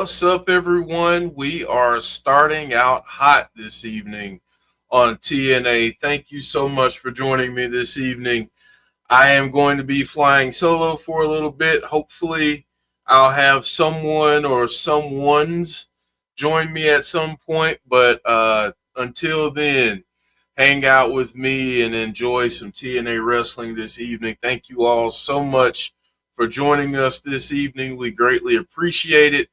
What's up, everyone? We are starting out hot this evening on TNA. Thank you so much for joining me this evening. I am going to be flying solo for a little bit. Hopefully, I'll have someone or someones join me at some point. But until then, hang out with me and enjoy some TNA wrestling this evening. Thank you all so much for joining us this evening. We greatly appreciate it.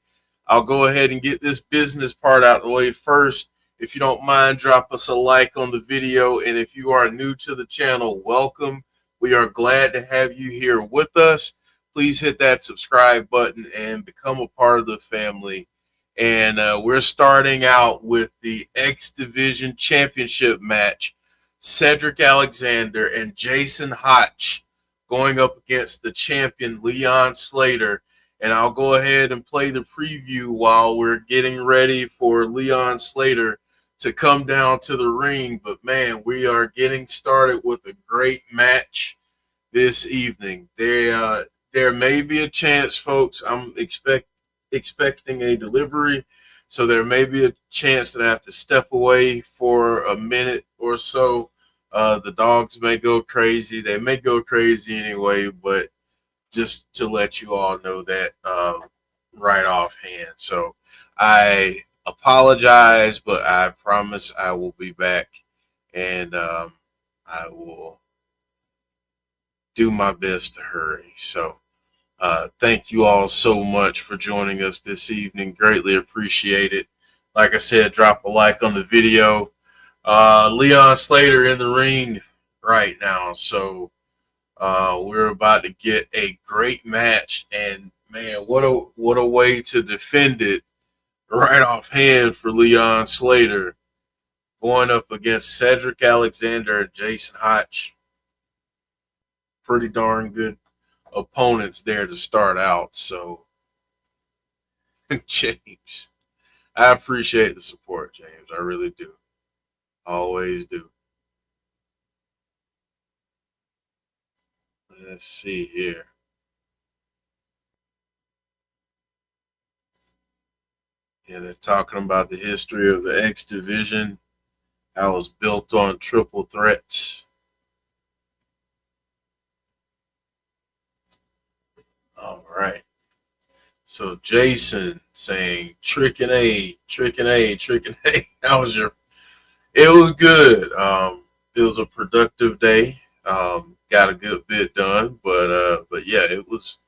I'll go ahead and get this business part out of the way first. If you don't mind, drop us a like on the video. And if you are new to the channel, welcome. We are glad to have you here with us. Please hit that subscribe button and become a part of the family. And we're starting out with the X Division Championship match. Cedric Alexander and Jason Hotch going up against the champion Leon Slater. And I'll go ahead and play the preview while we're getting ready for Leon Slater to come down to the ring. But, man, we are getting started with a great match this evening. There may be a chance, folks. I'm expecting a delivery, so there may be a chance that I have to step away for a minute or so. The dogs may go crazy. They may go crazy anyway, but just to let you all know that right offhand. So I apologize, but I promise I will be back, and I will do my best to hurry. So thank you all so much for joining us this evening. Greatly appreciate it. Like I said, drop a like on the video. Leon Slater in the ring right now. So we're about to get a great match, and man, what a way to defend it right offhand for Leon Slater, going up against Cedric Alexander and Jason Hotch. Pretty darn good opponents there to start out. So, James, I appreciate the support, James. I really do. Always do. Let's see here. Yeah, they're talking about the history of the X Division, how it was built on triple threats. All right. So Jason saying trick and A, trick and A, trick and A. How was your? It was good. It was a productive day. Got a good bit done, but yeah, it was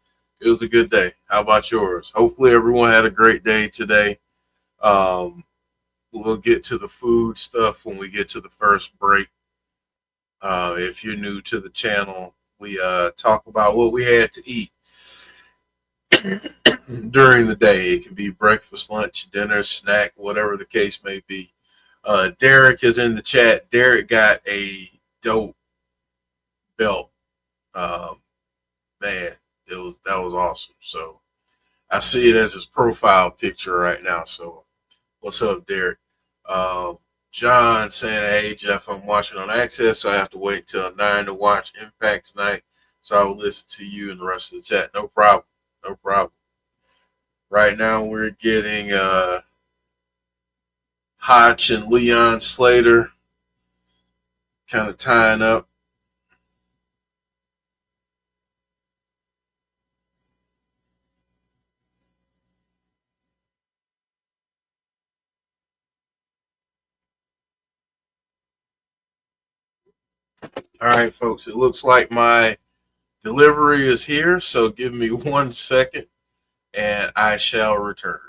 a good day. How about yours? Hopefully everyone had a great day today. We'll get to the food stuff when we get to the first break. If you're new to the channel, we talk about what we had to eat during the day. It can be breakfast, lunch, dinner, snack, whatever the case may be. Derek is in the chat. Derek got a dope belt. Man, that was awesome. So I see it as his profile picture right now. So what's up, Derek? John saying, hey Jeff, I'm watching on Access, so I have to wait till 9 to watch Impact tonight. So I will listen to you and the rest of the chat. No problem. No problem. Right now we're getting Hotch and Leon Slater kind of tying up. All right, folks, it looks like my delivery is here, so give me 1 second and I shall return.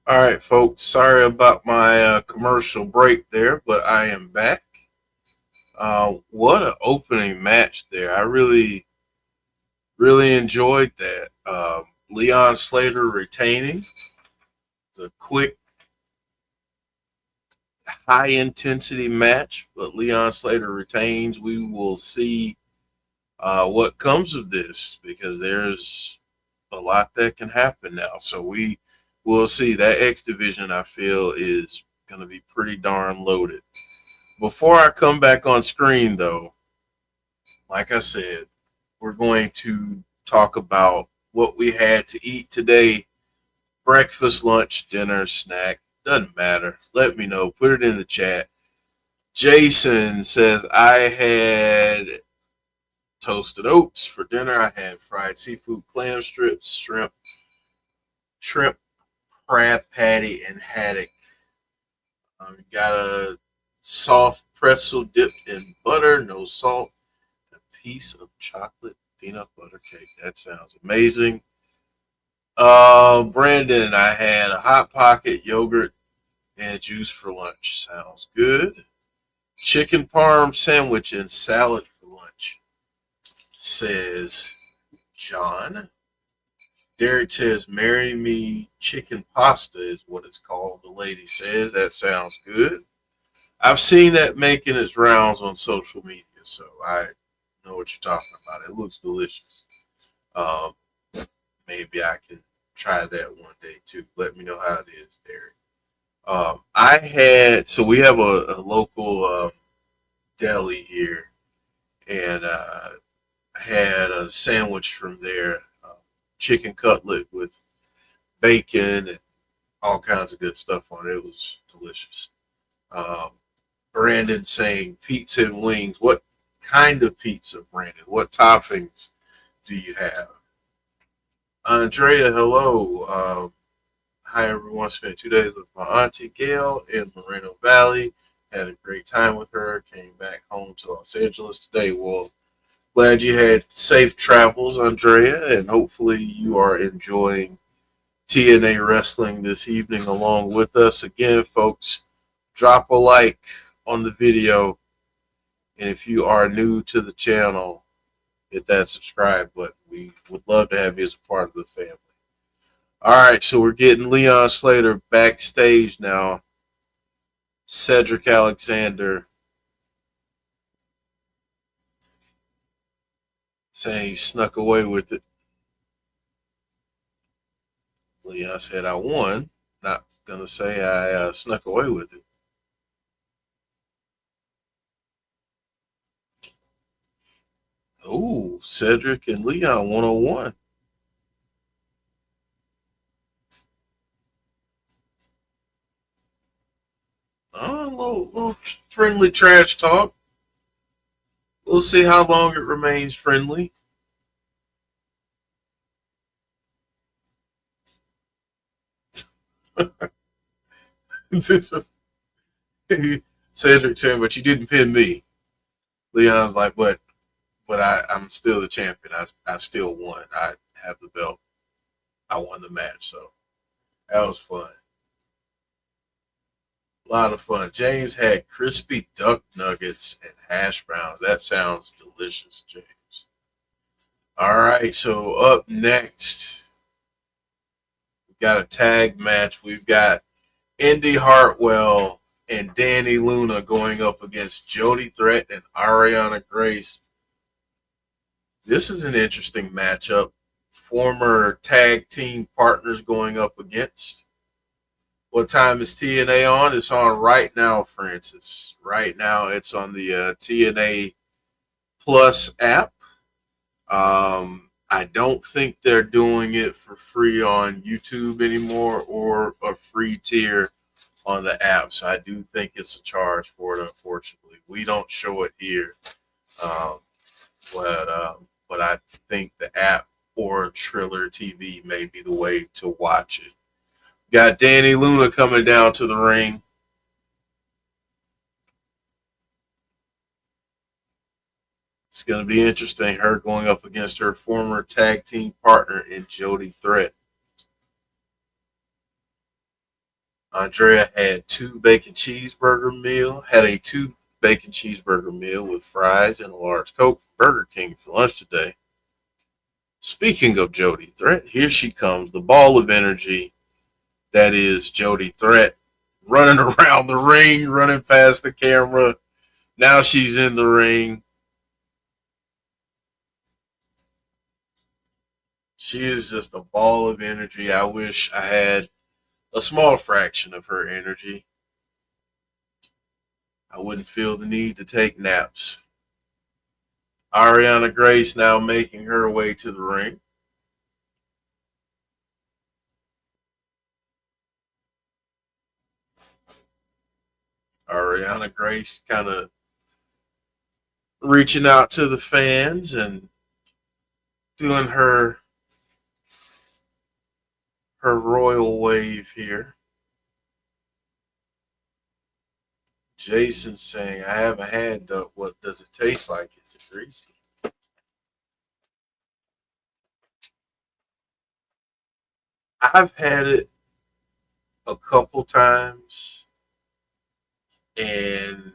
All right, folks. Sorry about my commercial break there, but I am back. What an opening match there. I really enjoyed that. Leon Slater retaining. It's a quick, high intensity match, but Leon Slater retains. We will see what comes of this because there's a lot that can happen now. So we will see. That X division, I feel, is going to be pretty darn loaded. Before I come back on screen, though, like I said, we're going to talk about what we had to eat today. Breakfast, lunch, dinner, snack, doesn't matter. Let me know. Put it in the chat. Jason says, I had toasted oats for dinner. I had fried seafood, clam strips, shrimp, crab patty, and haddock. Got a soft pretzel dipped in butter, no salt, a piece of chocolate peanut butter cake. That sounds amazing. Brandon, I had a Hot Pocket, yogurt, and juice for lunch. Sounds good. Chicken parm sandwich and salad for lunch, says John. Derek says, marry me chicken pasta is what it's called. The lady says, that sounds good. I've seen that making its rounds on social media, so I know what you're talking about. It looks delicious. Um, Maybe I can try that one day too. Let me know how it is, Derek. So we have a local deli here, and had a sandwich from there, chicken cutlet with bacon and all kinds of good stuff on it. It was delicious. Um, Brandon saying pizza and wings. What kind of pizza, Brandon? What toppings do you have? Andrea, hello. Hi, everyone. Spent 2 days with my auntie Gail in Moreno Valley. Had a great time with her. Came back home to Los Angeles today. Well, glad you had safe travels, Andrea, and hopefully you are enjoying TNA Wrestling this evening along with us. Again, folks, drop a like on the video, and if you are new to the channel, hit that subscribe button. We would love to have you as a part of the family. All right, so we're getting Leon Slater backstage now. Cedric Alexander saying he snuck away with it. Leon said, I won. Not going to say I snuck away with it. Oh, Cedric and Leon 101. Oh, a little friendly trash talk. We'll see how long it remains friendly. Cedric said, but you didn't pin me. Leon's like, but I'm still the champion. I still won. I have the belt. I won the match. So that was fun. A lot of fun. James had crispy duck nuggets and hash browns. That sounds delicious, James. All right, so up next, we've got a tag match. We've got Indi Hartwell and Dani Luna going up against Jody Threat and Arianna Grace. This is an interesting matchup. Former tag team partners going up against. What time is TNA on? It's on right now, Francis. Right now, it's on the TNA Plus app. I don't think they're doing it for free on YouTube anymore or a free tier on the app. So I do think it's a charge for it, unfortunately. We don't show it here. Um, but I think the app or Triller TV may be the way to watch it. Got Dani Luna coming down to the ring. It's going to be interesting, her going up against her former tag team partner in Jody Threat. Andrea had two bacon cheeseburger meal, had a two bacon cheeseburger meal with fries and a large Coke from Burger King for lunch today. Speaking of Jody Threat, here she comes, the ball of energy that is Jody Threat, running around the ring, running past the camera. Now she's in the ring. She is just a ball of energy. I wish I had a small fraction of her energy. I wouldn't feel the need to take naps. Arianna Grace now making her way to the ring. Arianna Grace kind of reaching out to the fans and doing her royal wave here. Jason saying, I haven't had duck. What does it taste like? Is it greasy? I've had it a couple times and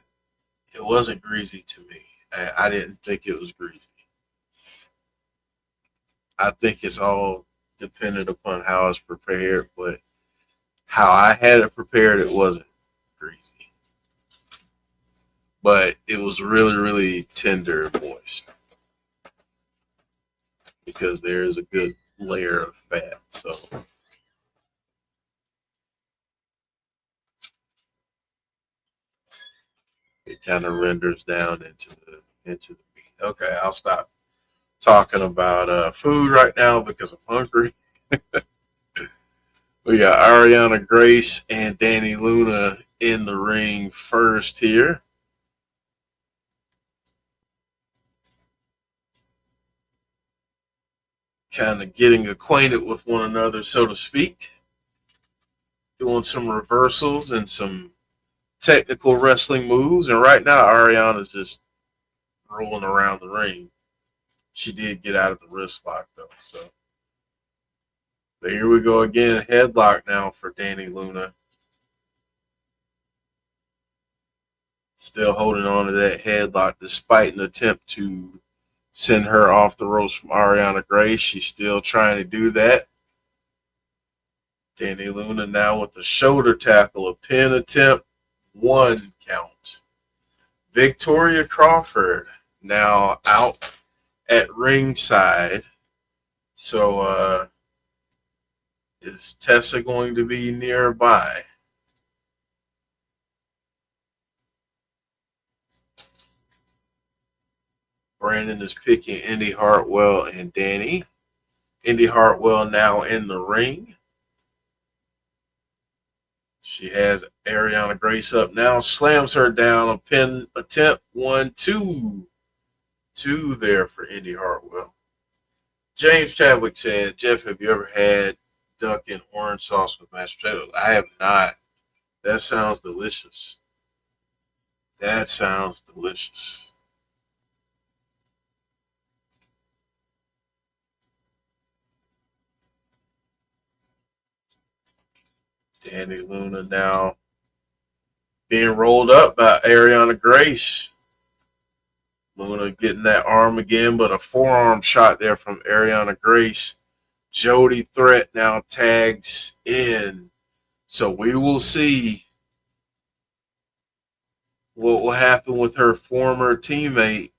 it wasn't greasy to me. I didn't think it was greasy. I think it's all dependent upon how it's prepared, but how I had it prepared, it wasn't greasy. But it was really, really tender and moist because there is a good layer of fat. So it kind of renders down into the meat. Okay, I'll stop talking about food right now because I'm hungry. We got Arianna Grace and Dani Luna in the ring first here. Kind of getting acquainted with one another, so to speak. Doing some reversals and some technical wrestling moves. And right now, Arianna's just rolling around the ring. She did get out of the wrist lock, though. So but here we go again. Headlock now for Dani Luna. Still holding on to that headlock despite an attempt to send her off the ropes from Arianna Grace. She's still trying to do that. Dani Luna now with the shoulder tackle, a pin attempt, 1 count. Victoria Crawford now out at ringside. So is Tessa going to be nearby? Brandon is picking Indi Hartwell and Dani. Indi Hartwell now in the ring. She has Arianna Grace up now. Slams her down. A pin attempt. 1, 2. 2 there for Indi Hartwell. James Chadwick said, Jeff, have you ever had duck and orange sauce with mashed potatoes? I have not. That sounds delicious. That sounds delicious. Dani Luna now being rolled up by Arianna Grace. Luna getting that arm again, but a forearm shot there from Arianna Grace. Jody Threat now tags in. So we will see what will happen with her former teammate,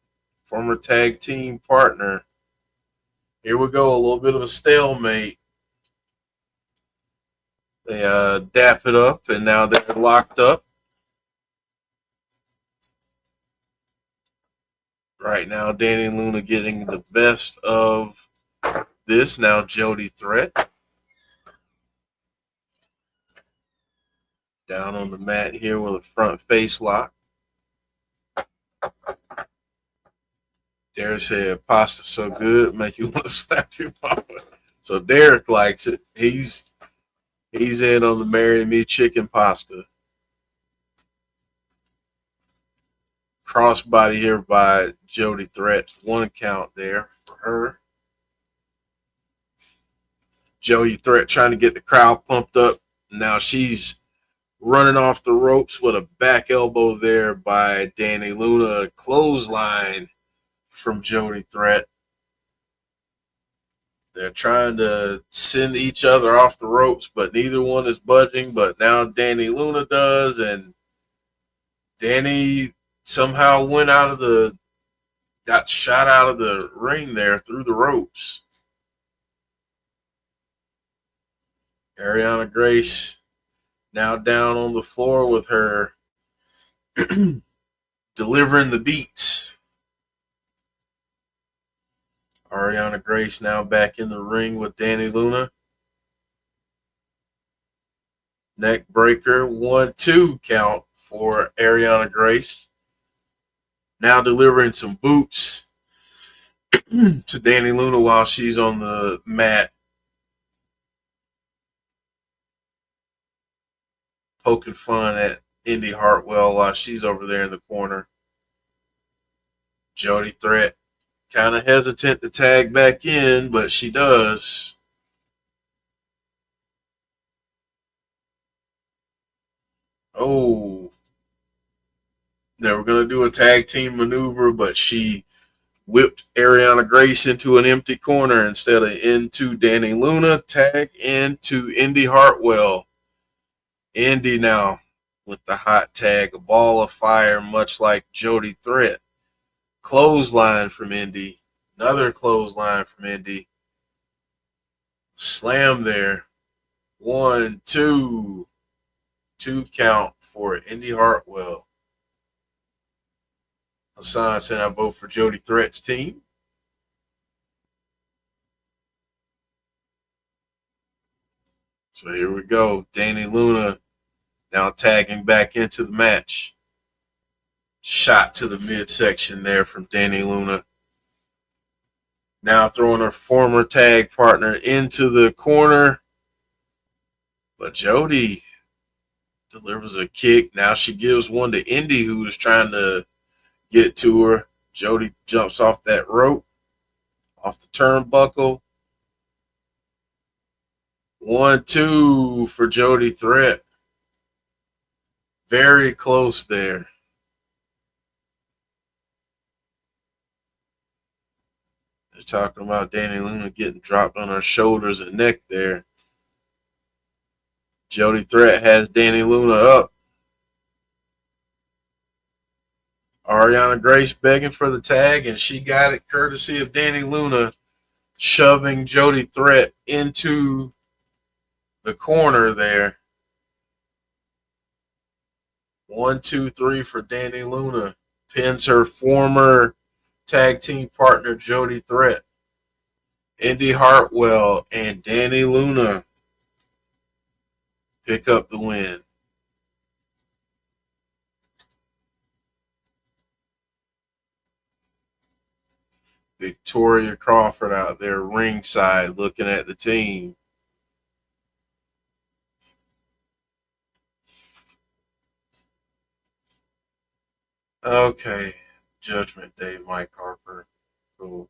former tag team partner. Here we go, a little bit of a stalemate. They dap it up, and now they're locked up. Right now, Dani Luna getting the best of this. Now Jody Threat down on the mat here with a front face lock. Derek said, pasta so good, make you want to slap your mama. So Derek likes it. He's in on the Marry Me chicken pasta. Crossbody here by Jody Threat. 1 count there for her. Jody Threat trying to get the crowd pumped up. Now she's running off the ropes with a back elbow there by Dani Luna. Clothesline from Jody Threat. They're trying to send each other off the ropes, but neither one is budging. But now Dani Luna does, and Dani somehow got shot out of the ring there through the ropes. Arianna Grace now down on the floor with her delivering the beats. Arianna Grace now back in the ring with Dani Luna. Neck breaker, 1-2 count for Arianna Grace. Now delivering some boots to Dani Luna while she's on the mat. Poking fun at Indi Hartwell while she's over there in the corner. Jody Threat kind of hesitant to tag back in, but she does. Oh, they were going to do a tag team maneuver, but she whipped Arianna Grace into an empty corner instead of into Dani Luna. Tag into Indi Hartwell. Indi now with the hot tag, a ball of fire, much like Jody Threat. Clothesline from Indi. Another clothesline from Indi. Slam there. 1, 2. 2 count for Indi Hartwell. Hassan said I vote for Jody Threat's team. So here we go. Dani Luna now tagging back into the match. Shot to the midsection there from Dani Luna. Now throwing her former tag partner into the corner. But Jody delivers a kick. Now she gives one to Indi, who is trying to get to her. Jody jumps off that rope, off the turnbuckle. 1, 2 for Jody Threat. Very close there. They're talking about Dani Luna getting dropped on her shoulders and neck there. Jody Threat has Dani Luna up. Arianna Grace begging for the tag, and she got it courtesy of Dani Luna shoving Jody Threat into the corner there. 1, 2, 3 for Dani Luna. Pins her former tag team partner, Jody Threat. Indi Hartwell and Dani Luna pick up the win. Victoria Crawford out there ringside looking at the team. Okay. Judgment Day, Mike Harper. Cool.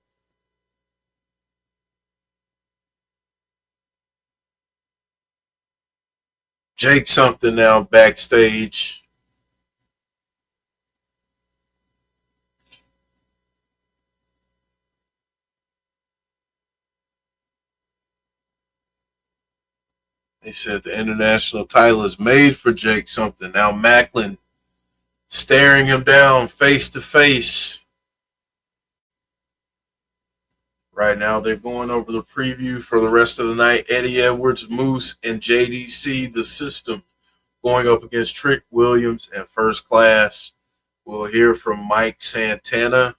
Jake something now backstage. They said the international title is made for Jake something. Now Macklin staring him down face to face. Right now they're going over the preview for the rest of the night. Eddie Edwards, Moose, and JDC, the System, going up against Trick Williams and First Class. We'll hear from Mike Santana.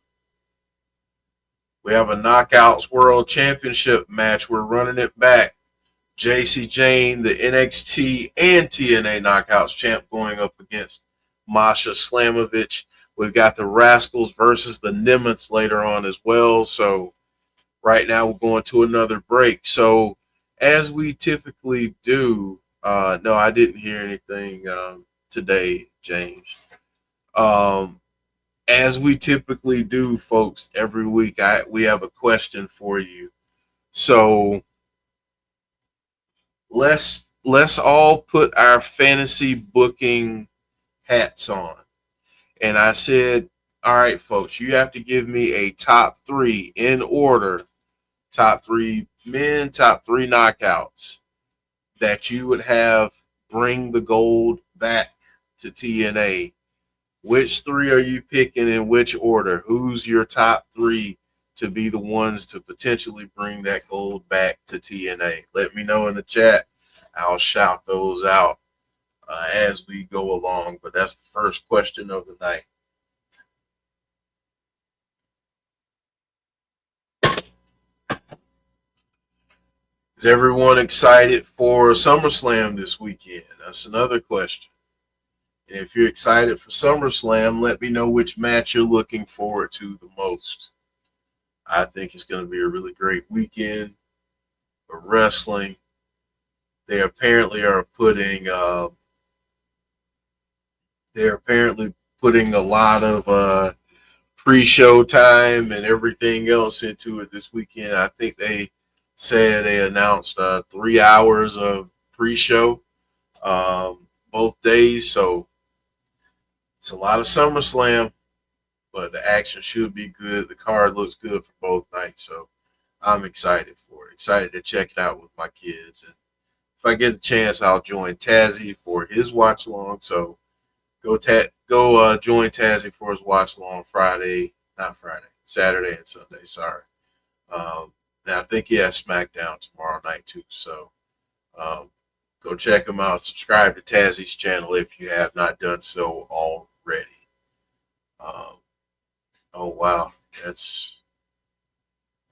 We have a Knockouts World Championship match. We're running it back. Jacy Jayne, the NXT and TNA Knockouts champ, going up against Masha Slamovich. We've got the Rascals versus the Nemeths later on as well. So right now we're going to another break. So as we typically do, no, I didn't hear anything today, James. As we typically do, folks, every week we have a question for you. So let's let's all put our fantasy booking hats on. And I said, all right, folks, you have to give me a top three in order, top three men, top three knockouts that you would have bring the gold back to TNA. Which three are you picking in which order? Who's your top three to be the ones to potentially bring that gold back to TNA? Let me know in the chat. I'll shout those out as we go along. But that's the first question of the night. Is everyone excited for SummerSlam this weekend? That's another question. And if you're excited for SummerSlam, let me know which match you're looking forward to the most. I think it's going to be a really great weekend for wrestling. They apparently are putting a lot of pre-show time and everything else into it this weekend. I think they said they announced 3 hours of pre-show both days, so it's a lot of SummerSlam, but the action should be good. The card looks good for both nights, so I'm excited for it. Excited to check it out with my kids. And if I get a chance, I'll join Tazzy for his watch along. So go join Tazzy for his watch along Saturday and Sunday. Sorry. And I think he has SmackDown tomorrow night too. So go check him out. Subscribe to Tazzy's channel if you have not done so already. Oh wow,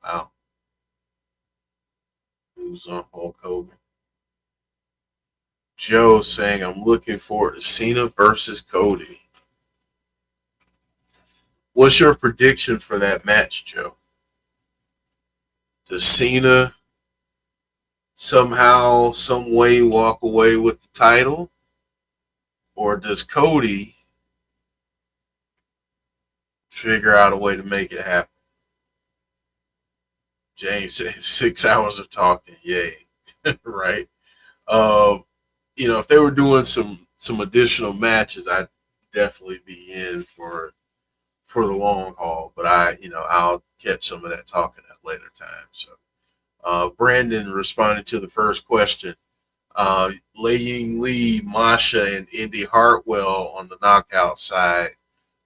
wow. Who's on Hulk Hogan? Joe saying I'm looking forward to Cena versus Cody. What's your prediction for that match, Joe? Does Cena somehow, some way walk away with the title? Or does Cody figure out a way to make it happen? James says 6 hours of talking. Yay. Right. If they were doing some additional matches, I'd definitely be in for the long haul. But I'll catch some of that talking at a later time. So Brandon responded to the first question. Laying Lee, Masha, and Indi Hartwell on the knockout side.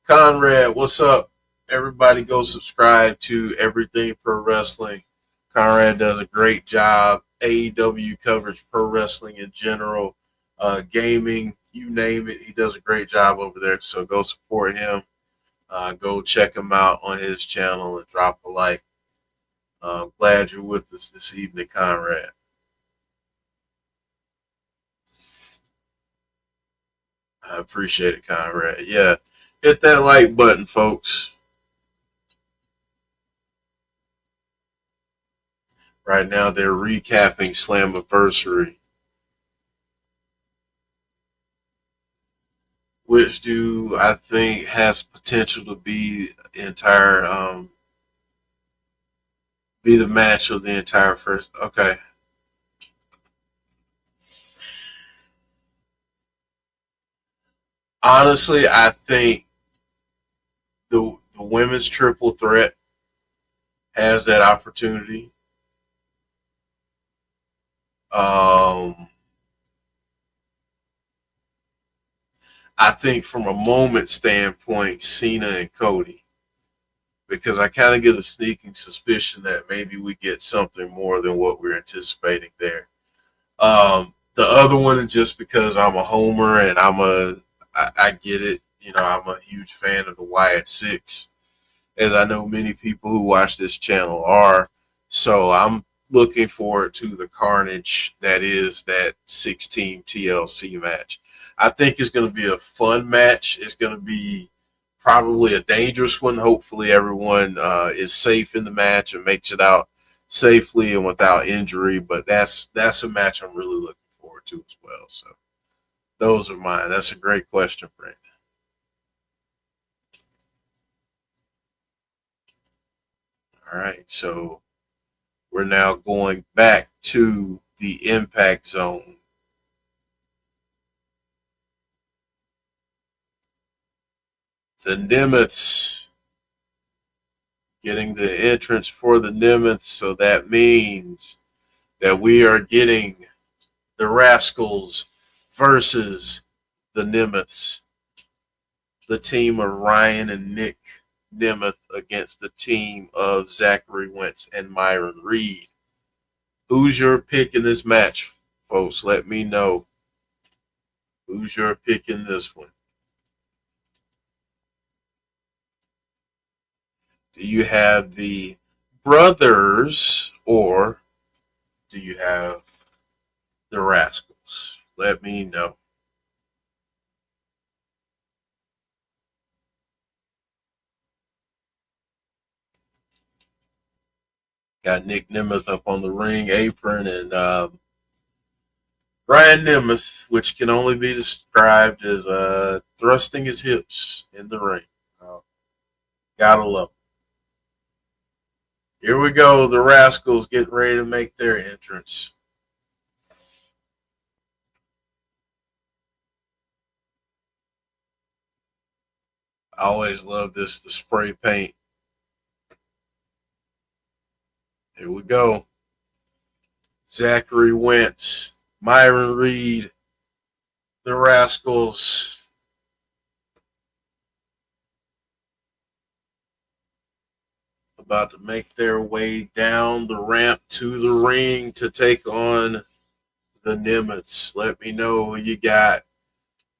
Conrad, what's up? Everybody go subscribe to Everything Pro Wrestling. Conrad does a great job. AEW coverage, pro wrestling in general, gaming, you name it. He does a great job over there. So go support him. Go check him out on his channel and drop a like. Glad you're with us this evening, Conrad. I appreciate it, Conrad. Yeah, hit that like button, folks. Right now, they're recapping Slammiversary, which I think has potential to be be the match of the entire first. Okay. Honestly, I think the women's triple threat has that opportunity. I think from a moment standpoint, Cena and Cody, because I kind of get a sneaking suspicion that maybe we get something more than what we're anticipating there. The other one, just because I'm a homer and I get it. I'm a huge fan of the Wyatt Six, as I know many people who watch this channel are. So I'm looking forward to the carnage that is that 6-team TLC match. I think it's going to be a fun match. It's going to be probably a dangerous one. Hopefully everyone is safe in the match and makes it out safely and without injury. But that's a match I'm really looking forward to as well. So those are mine. That's a great question, Brandon. All right, so we're now going back to the Impact Zone. The Nemeths getting the entrance for the Nemeths, so that means that we are getting the Rascals versus the Nemeths, the team of Ryan and Nick Nemeth against the team of Zachary Wentz and Myron Reed. Who's your pick in this match, folks? Let me know. Who's your pick in this one? Do you have the brothers or do you have the Rascals? Let me know. Got Nick Nemeth up on the ring apron and Ryan Nemeth, which can only be described as thrusting his hips in the ring. Gotta love it. Here we go. The Rascals getting ready to make their entrance. I always love this, the spray paint. Here we go. Zachary Wentz, Myron Reed, the Rascals. About to make their way down the ramp to the ring to take on the Nemeths. Let me know who you got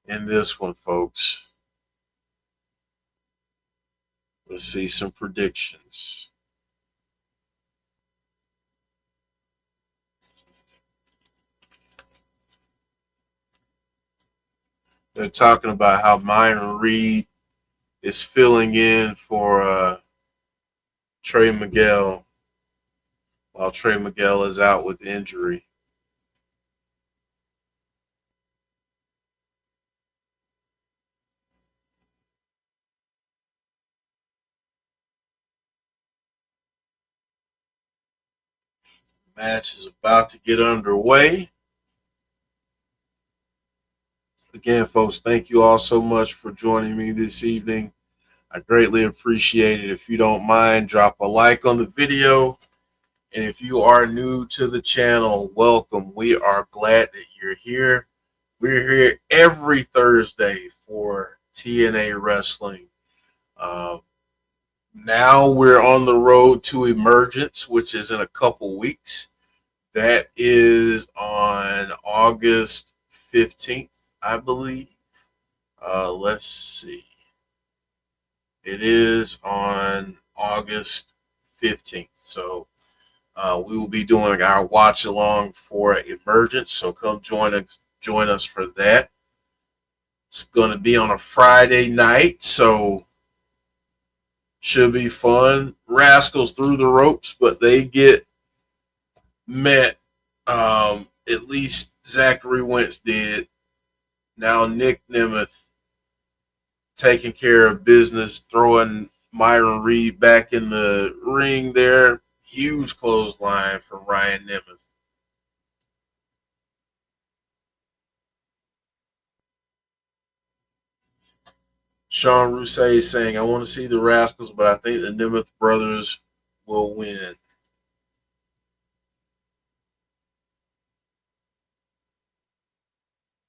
in this one, folks. Let's see some predictions. They're talking about how Myron Reed is filling in for Trey Miguel while Trey Miguel is out with injury. Match is about to get underway. Again, folks, thank you all so much for joining me this evening. I greatly appreciate it. If you don't mind, drop a like on the video. And if you are new to the channel, welcome. We are glad that you're here. We're here every Thursday for TNA Wrestling. Now we're on the road to Emergence, which is in a couple weeks. That is on August 15th, I believe. Let's see. It is on August 15th. So we will be doing our watch along for Emergence. So come join us for that. It's going to be on a Friday night, so should be fun. Rascals through the ropes, but they get met. At least Zachary Wentz did. Now Nick Nemeth taking care of business, throwing Myron Reed back in the ring there. Huge clothesline from Ryan Nemeth. Sean Rousset is saying, I want to see the Rascals, but I think the Nemeth brothers will win.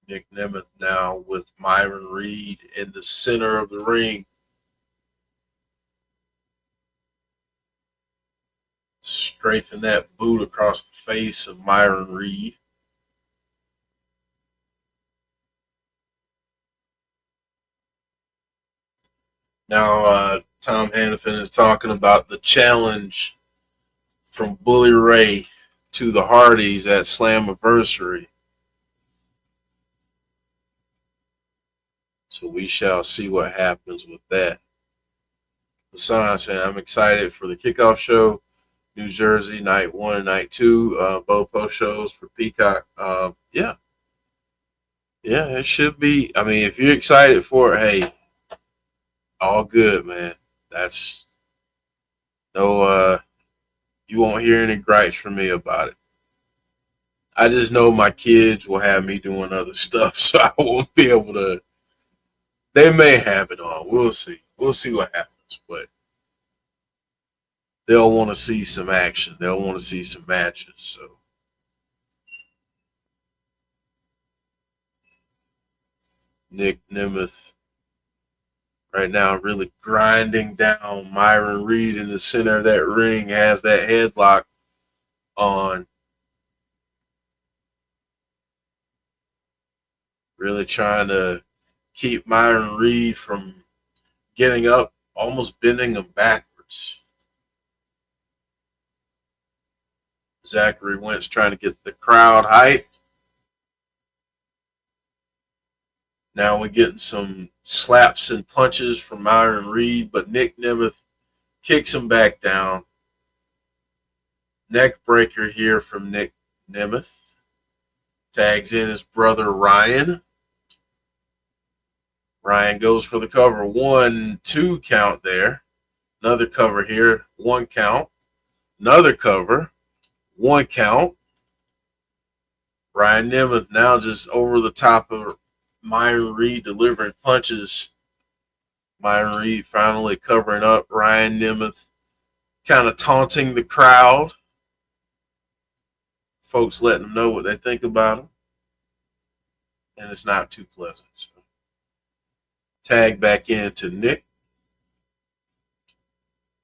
Nick Nemeth now with Myron Reed in the center of the ring. Strafing that boot across the face of Myron Reed. Now, Tom Hannafin is talking about the challenge from Bully Ray to the Hardys at Slammiversary. So we shall see what happens with that. Hassan saying, I'm excited for the kickoff show. New Jersey, night 1 and night 2, both post shows for Peacock. Yeah, it should be. I mean, if you're excited for it, hey, all good, man. That's no, you won't hear any gripes from me about it. I just know my kids will have me doing other stuff, so I won't be able to. They may have it on. We'll see. We'll see what happens, but they'll want to see some action. They'll want to see some matches. So Nick Nemeth right now really grinding down Myron Reed in the center of that ring, has that headlock on. Really trying to keep Myron Reed from getting up, almost bending him backwards. Zachary Wentz trying to get the crowd hype. Now we're getting some slaps and punches from Myron Reed, but Nick Nemeth kicks him back down. Neck breaker here from Nick Nemeth. Tags in his brother Ryan. Ryan goes for the cover. 1-2 count there. Another cover here. 1 count. Another cover. 1 count. Ryan Nemeth now just over the top of Myron Reed delivering punches. Myron Reed finally covering up. Ryan Nemeth kind of taunting the crowd. Folks letting them know what they think about him. And it's not too pleasant. So. Tag back into Nick.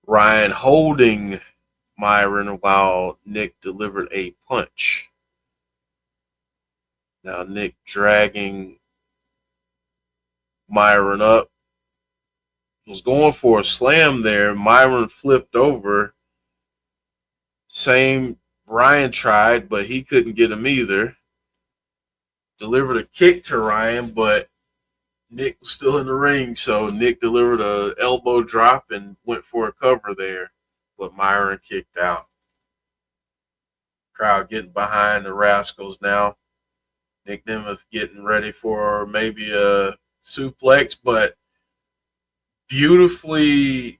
Ryan holding Myron while Nick delivered a punch. Now Nick dragging Myron up. Was going for a slam there. Myron flipped over. Same Ryan tried, but he couldn't get him either. Delivered a kick to Ryan, but Nick was still in the ring, so Nick delivered an elbow drop and went for a cover there, but Myron kicked out. Crowd getting behind the Rascals now. Nick Nemeth getting ready for maybe a suplex, but beautifully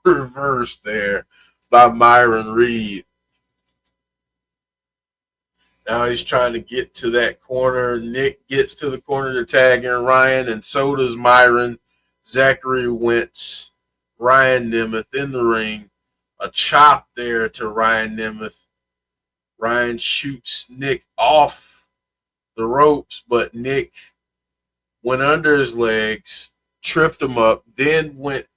reversed there by Myron Reed. Now he's trying to get to that corner. Nick gets to the corner to tag in Ryan, and so does Myron. Zachary Wentz, Ryan Nemeth in the ring. A chop there to Ryan Nemeth. Ryan shoots Nick off the ropes, but Nick went under his legs, tripped him up, then went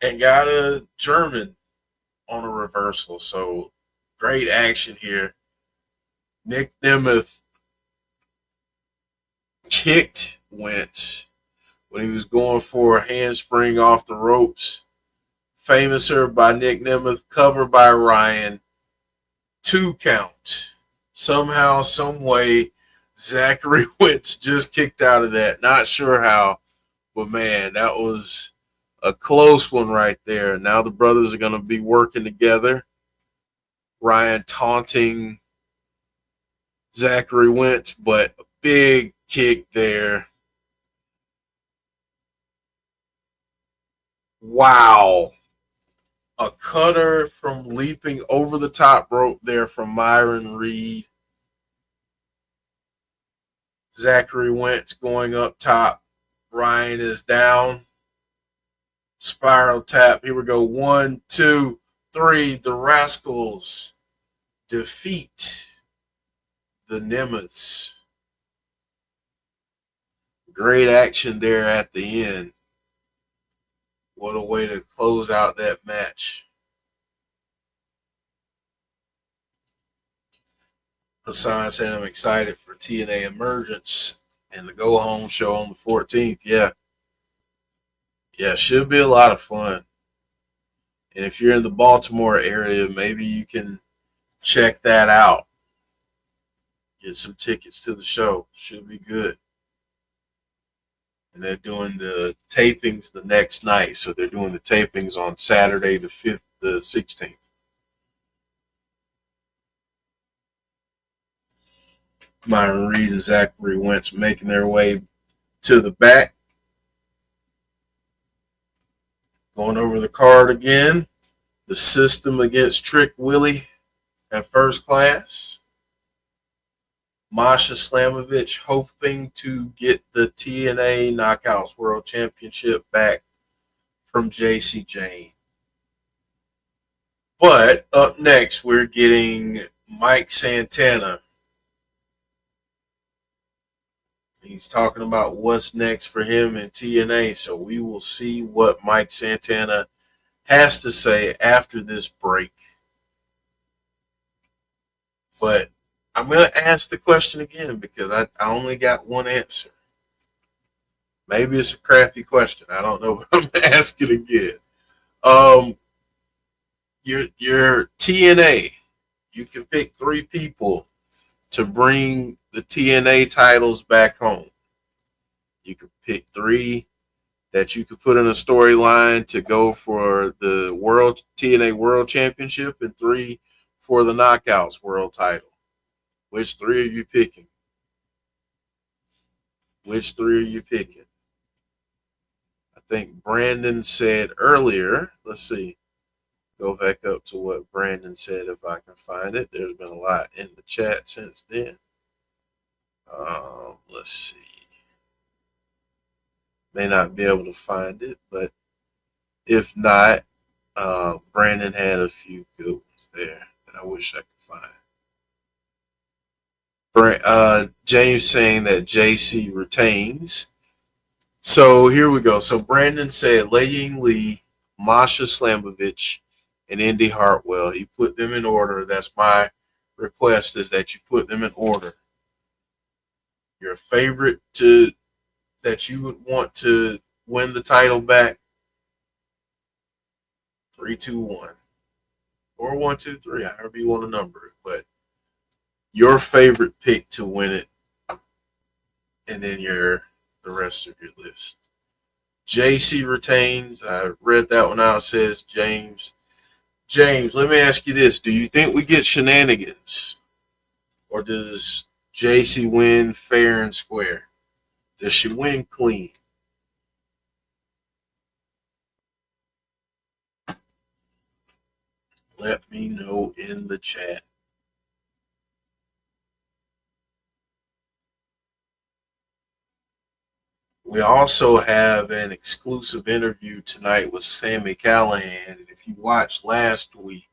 and got a German on a reversal. So great action here. Nick Nemeth kicked Wentz when he was going for a handspring off the ropes. Famouser by Nick Nemeth, covered by Ryan. 2 count. Somehow, some way, Zachary Wentz just kicked out of that. Not sure how, but man, that was a close one right there. Now the brothers are going to be working together. Ryan taunting Zachary Wentz, but a big kick there. Wow. A cutter from leaping over the top rope there from Myron Reed. Zachary Wentz going up top. Ryan is down. Spiral tap. Here we go. 1, 2, 3. The Rascals defeat the Nemeths. Great action there at the end. What a way to close out that match. Hassan said, I'm excited for TNA Emergence and the Go Home show on the 14th. Yeah, should be a lot of fun. And if you're in the Baltimore area, maybe you can check that out. Get some tickets to the show. Should be good. And they're doing the tapings the next night. So they're doing the tapings on Saturday the 5th, the 16th. Myron Reed and Zachary Wentz making their way to the back. Going over the card again. The System against Trick Willie at First Class. Masha Slamovich hoping to get the TNA Knockouts World Championship back from Jacy Jayne. But up next, we're getting Mike Santana. He's talking about what's next for him in TNA. So we will see what Mike Santana has to say after this break. But I'm going to ask the question again because I only got one answer. Maybe it's a crappy question. I don't know, but I'm going to ask it again. Your TNA, you can pick 3 people to bring the TNA titles back home. You can pick 3 that you could put in a storyline to go for the TNA World Championship and 3 for the Knockouts World title. Which 3 are you picking? Which 3 are you picking? I think Brandon said earlier, let's see, go back up to what Brandon said if I can find it. There's been a lot in the chat since then. Let's see. May not be able to find it, but if not, Brandon had a few good ones there that I wish I could find. James saying that Jacy retains. So here we go. So Brandon said Lei Ying Lee, Masha Slamovich, and Indi Hartwell. He put them in order. That's my request, is that you put them in order. Your favorite that you would want to win the title back. 3, 2, 1. Or 1, 2, 3, however you want to number it. But your favorite pick to win it. And then the rest of your list. Jacy retains. I read that one out. It says James. James, let me ask you this. Do you think we get shenanigans? Or does Jacy win fair and square? Does she win clean? Let me know in the chat. We also have an exclusive interview tonight with Sami Callihan. And if you watched last week,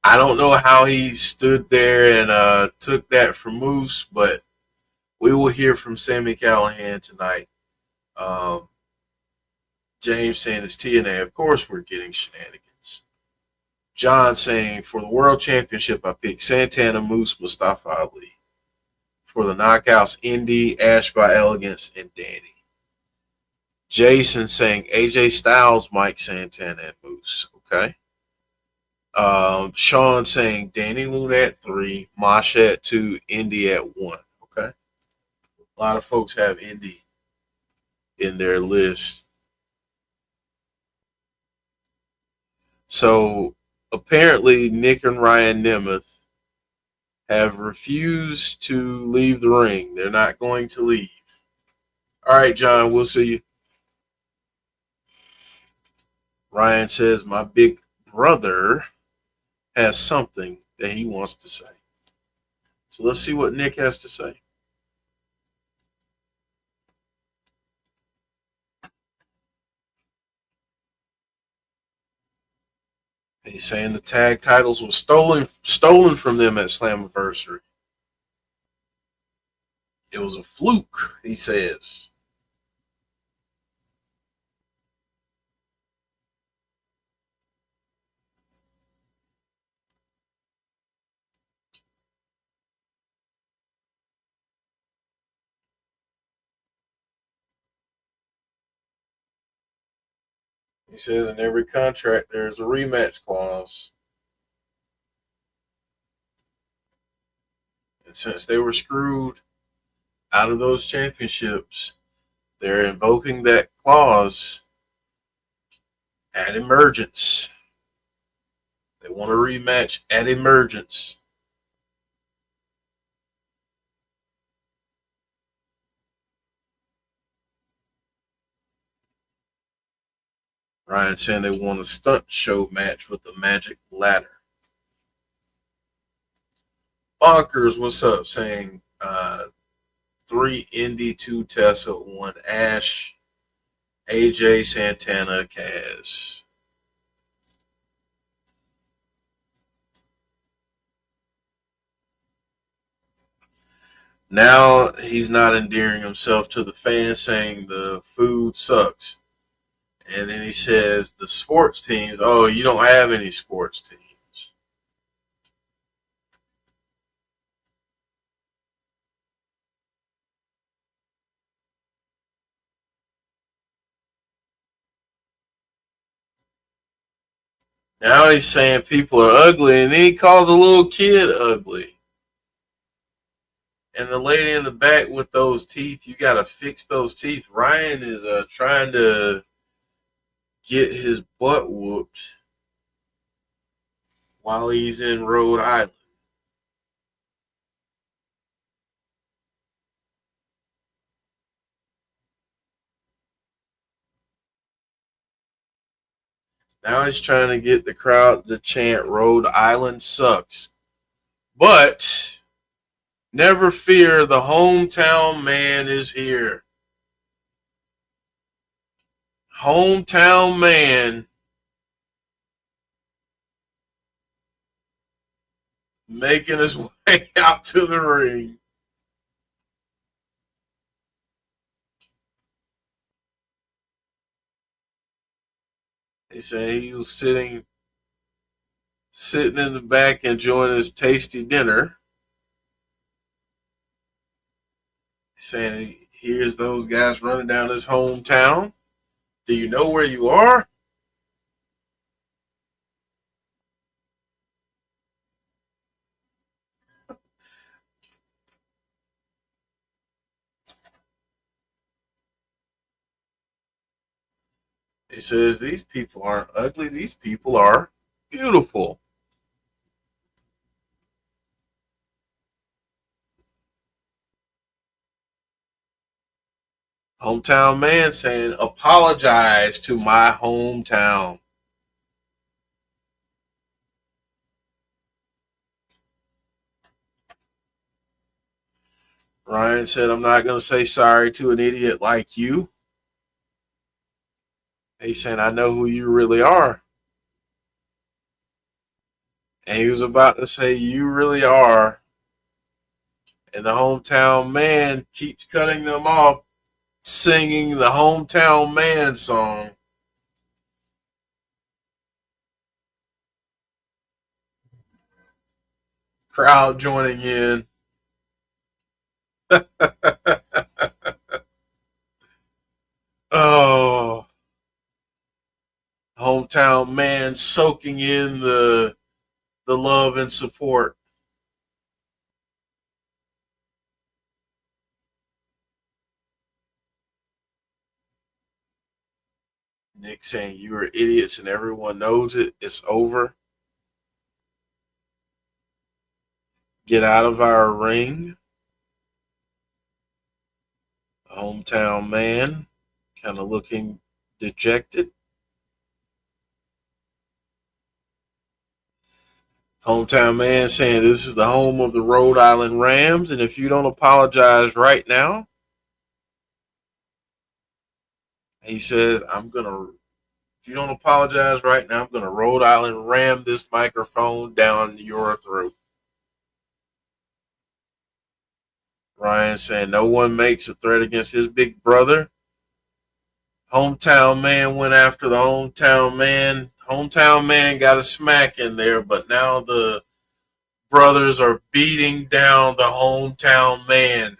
I don't know how he stood there and took that from Moose, but we will hear from Sami Callihan tonight. James saying it's TNA. Of course we're getting shenanigans. John saying for the World Championship, I picked Santana, Moose, Mustafa Ali. For the Knockouts, Indi, Ash by Elegance, and Dani. Jason saying AJ Styles, Mike Santana, and Moose. Okay. Sean saying Dani Luna at 3, Masha at 2, Indi at 1. Okay. A lot of folks have Indi in their list. So apparently Nick and Ryan Nemeth have refused to leave the ring. They're not going to leave. All right, John, we'll see you. Ryan says, my big brother has something that he wants to say. So let's see what Nick has to say. He's saying the tag titles were stolen from them at Slammiversary. It was a fluke, he says. He says in every contract there's a rematch clause. And since they were screwed out of those championships, they're invoking that clause at emergence. They want a rematch at emergence. Ryan saying they want a stunt show match with the magic ladder. Bonkers, what's up? Saying 3 Indi, 2 Tessa, 1 Ash, AJ, Santana, Kaz. Now he's not endearing himself to the fans, saying the food sucks. And then he says the sports teams, oh, you don't have any sports teams. Now he's saying people are ugly, and then he calls a little kid ugly. And the lady in the back with those teeth, you got to fix those teeth. Ryan is trying to get his butt whooped while he's in Rhode Island. Now he's trying to get the crowd to chant Rhode Island sucks. But never fear, the hometown man is here. Hometown man making his way out to the ring. He said he was sitting in the back enjoying his tasty dinner. He's saying he hears those guys running down his hometown. Do you know where you are? He says these people aren't ugly. These people are beautiful. Hometown man saying, apologize to my hometown. Ryan said, I'm not going to say sorry to an idiot like you. He's saying, I know who you really are. And he was about to say, you really are. And the hometown man keeps cutting them off, singing the hometown man song. Crowd joining in. Oh, hometown man soaking in the love and support. Nick saying you are idiots and everyone knows it. It's over. Get out of our ring. Hometown man kind of looking dejected. Hometown man saying this is the home of the Rhode Island Rams, and if you don't apologize right now, he says, if you don't apologize right now, I'm going to Rhode Island ram this microphone down your throat. Ryan saying no one makes a threat against his big brother. Hometown man went after the hometown man. Hometown man got a smack in there, but now the brothers are beating down the hometown man.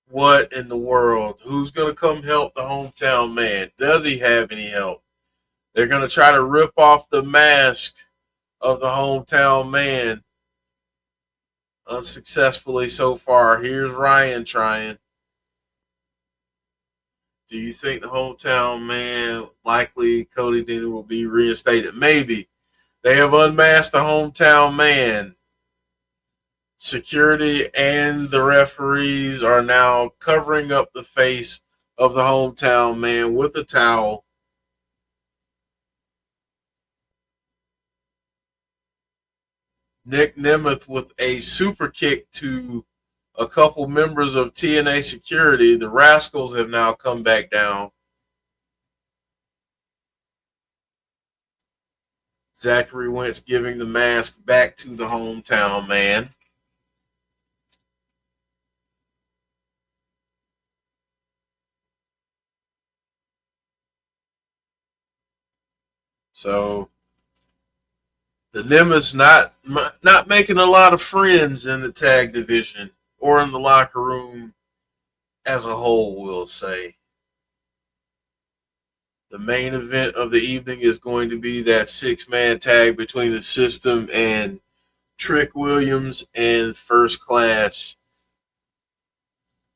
What in the world? Who's going to come help the hometown man? Does he have any help? They're going to try to rip off the mask of the hometown man. Unsuccessfully so far. Here's Ryan trying. Do you think the hometown man, likely Cody Deaner, will be reinstated? Maybe. They have unmasked the hometown man. Security and the referees are now covering up the face of the hometown man with a towel. – Nick Nemeth with a super kick to a couple members of TNA security. The Rascals have now come back down. Zachary Wentz giving the mask back to the hometown man. So the Nemeths not making a lot of friends in the tag division or in the locker room as a whole, we'll say. The main event of the evening is going to be that 6-man tag between the System and Trick Williams and First Class.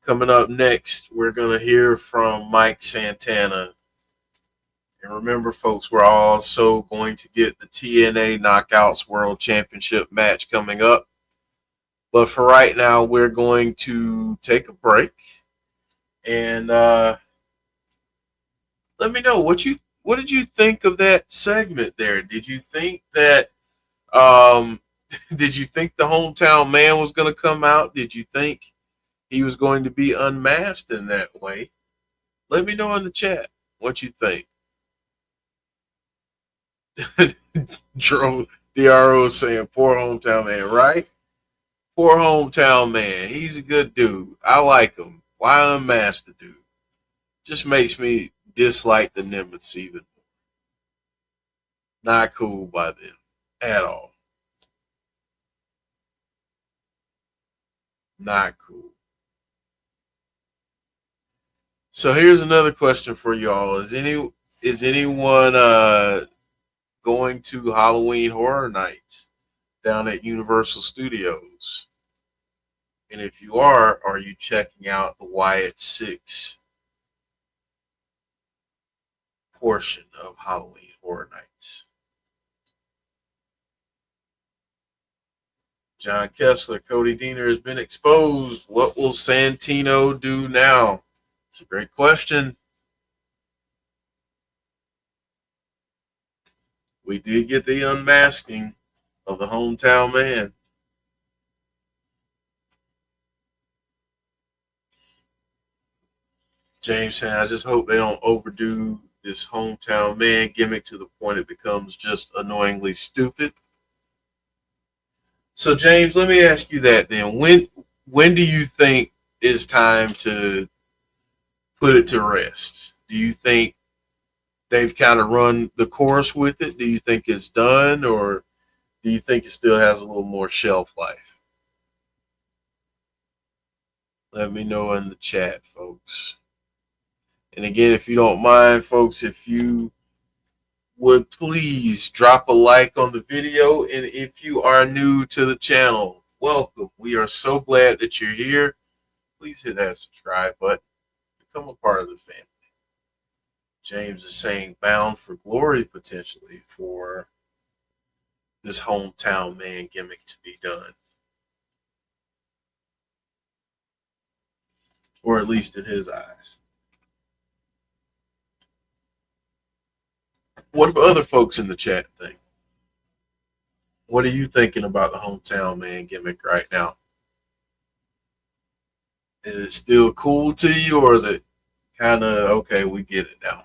Coming up next, we're going to hear from Mike Santana. And remember, folks, we're also going to get the TNA Knockouts World Championship match coming up. But for right now, we're going to take a break. And let me know what did you think of that segment there? Did you think that did you think the hometown man was going to come out? Did you think he was going to be unmasked in that way? Let me know in the chat what you think. DRO saying poor hometown man, right? Poor hometown man. He's a good dude. I like him. Why unmask the dude? Just makes me dislike the Nemeths even more. Not cool by them at all. Not cool. So here's another question for y'all. Is anyone going to Halloween Horror Nights down at Universal Studios? And if you are you checking out the Wyatt 6 portion of Halloween Horror Nights? John Kessler, Cody Deaner has been exposed. What will Santino do now? It's a great question. We did get the unmasking of the hometown man. James saying, I just hope they don't overdo this hometown man gimmick to the point it becomes just annoyingly stupid. So, James, let me ask you that then. When do you think is time to put it to rest? Do you think they've kind of run the course with it? Do you think it's done, or do you think it still has a little more shelf life? Let me know in the chat, folks. And again, if you don't mind, folks, if you would please drop a like on the video. And if you are new to the channel, welcome. We are so glad that you're here. Please hit that subscribe button. Become a part of the family. James is saying bound for glory potentially for this hometown man gimmick to be done. Or at least in his eyes. What do other folks in the chat think? What are you thinking about the hometown man gimmick right now? Is it still cool to you, or is it kind of, okay, we get it now?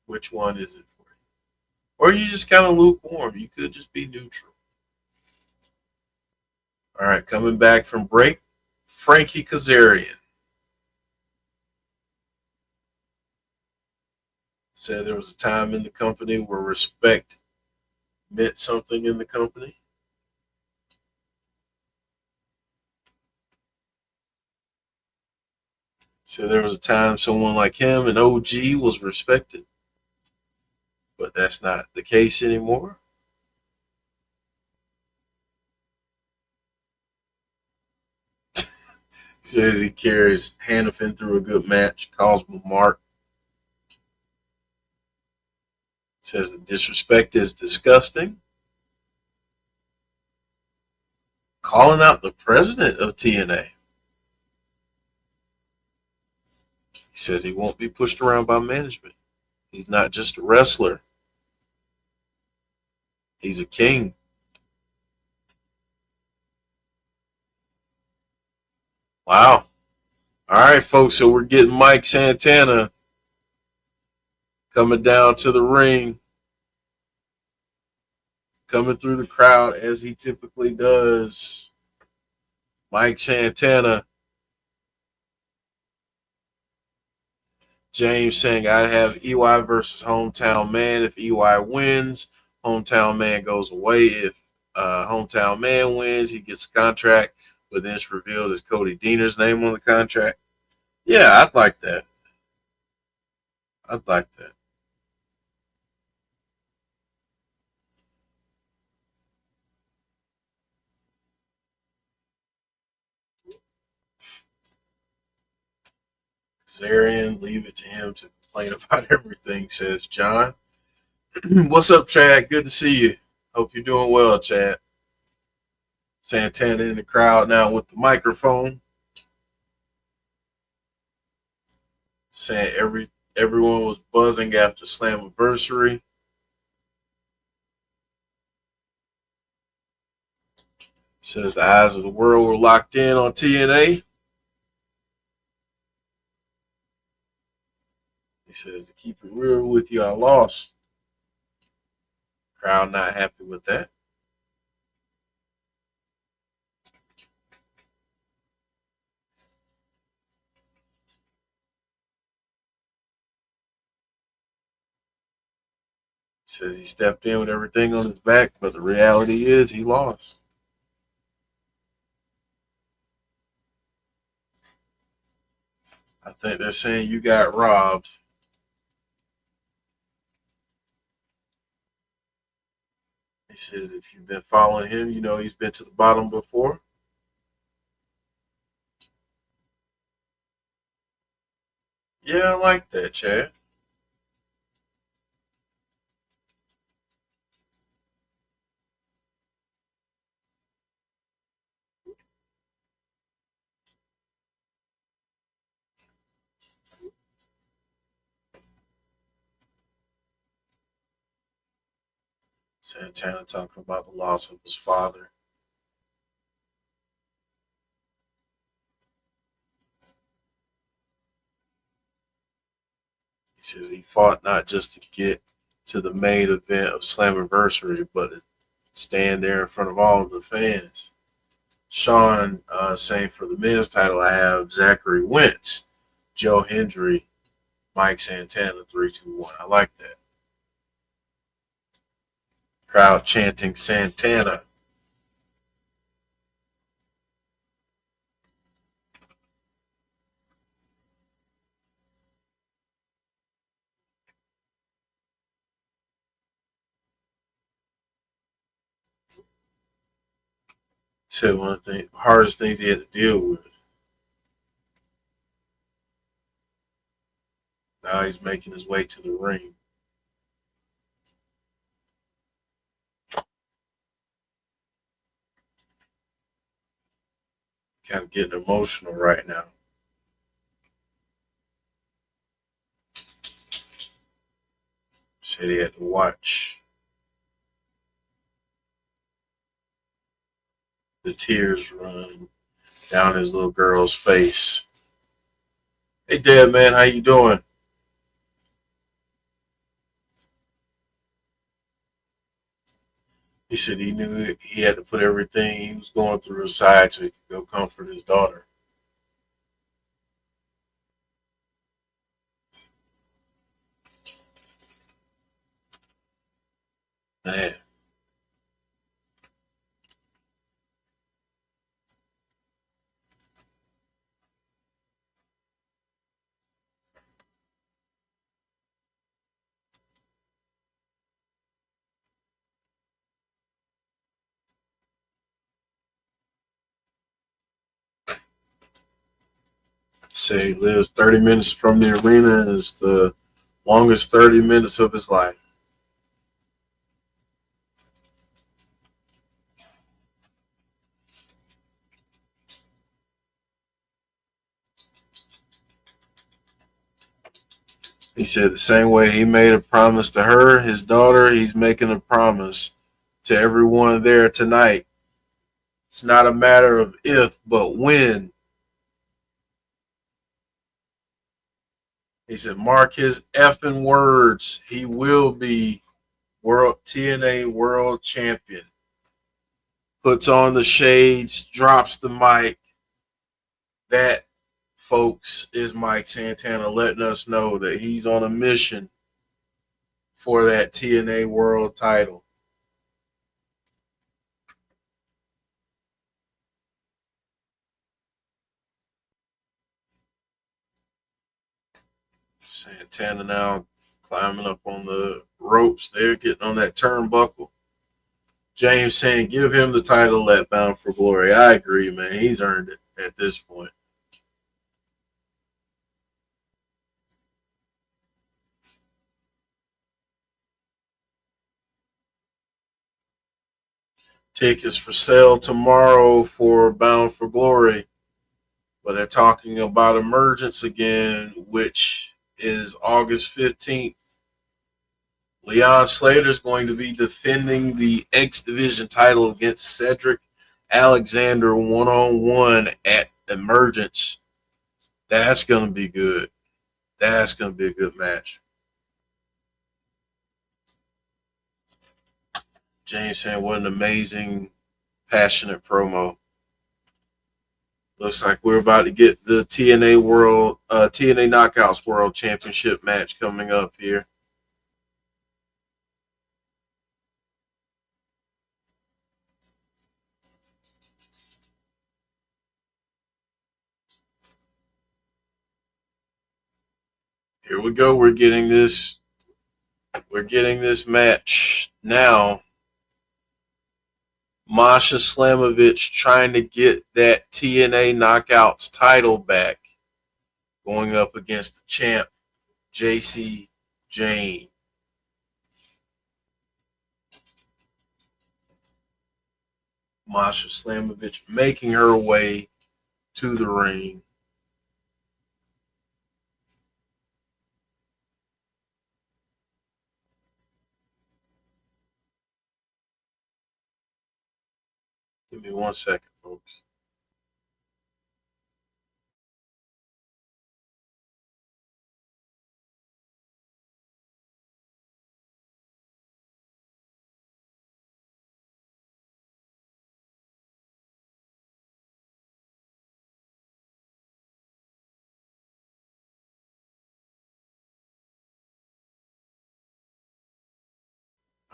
Which one is it for you? Or are you just kind of lukewarm? You could just be neutral. All right, coming back from break, Frankie Kazarian said there was a time in the company where respect meant something in the company. So there was a time someone like him, an OG, was respected. But that's not the case anymore. He says he carries Hannafin through a good match, calls him Mark. Says the disrespect is disgusting. Calling out the president of TNA. He says he won't be pushed around by management. He's not just a wrestler. He's a king. Wow. All right, folks. So we're getting Mike Santana coming down to the ring, coming through the crowd as he typically does. Mike Santana. James saying, I have EY versus Hometown Man. If EY wins, Hometown Man goes away. If Hometown Man wins, he gets a contract, but then it's revealed as Cody Deaner's name on the contract. Yeah, I'd like that. I'd like that. Kazarian, leave it to him to complain about everything, says John. What's up, Chad? Good to see you. Hope you're doing well, Chad. Santana in the crowd now with the microphone, saying everyone was buzzing after Slammiversary. Says the eyes of the world were locked in on TNA. He says, to keep it real with you, I lost. Crowd not happy with that. He says he stepped in with everything on his back, but the reality is he lost. I think they're saying you got robbed. He says if you've been following him, you know he's been to the bottom before. Yeah, I like that, Chad. Santana talking about the loss of his father. He says he fought not just to get to the main event of Slammiversary, but to stand there in front of all of the fans. Sean saying for the men's title, I have Zachary Wentz, Joe Hendry, Mike Santana, 3-2-1. I like that. Crowd chanting Santana. Said one of the hardest things he had to deal with. Now he's making his way to the ring. Kind of getting emotional right now. Said he had to watch the tears run down his little girl's face. Hey, Dad, man, how you doing? He said he knew he had to put everything he was going through aside so he could go comfort his daughter. Man. Say he lives 30 minutes from the arena and is the longest 30 minutes of his life. He said the same way he made a promise to her, his daughter, he's making a promise to everyone there tonight. It's not a matter of if, but when He said, mark his effing words. He will be TNA World Champion. Puts on the shades, drops the mic. That, folks, is Mike Santana letting us know that he's on a mission for that TNA World title. Santana now climbing up on the ropes there, getting on that turnbuckle. James saying, give him the title at Bound for Glory. I agree, man. He's earned it at this point. Tickets for sale tomorrow for Bound for Glory. But they're talking about Emergence again, which is August 15th. Leon Slater is going to be defending the X Division title against Cedric Alexander one-on-one at Emergence. That's going to be good. That's going to be a good match. James saying, what an amazing, passionate promo. Looks like we're about to get the TNA Knockouts World Championship match coming up here. Here we go. We're getting this match now. Masha Slamovich trying to get that TNA Knockouts title back, going up against the champ, Jacy Jayne. Masha Slamovich making her way to the ring. Give me 1 second, folks.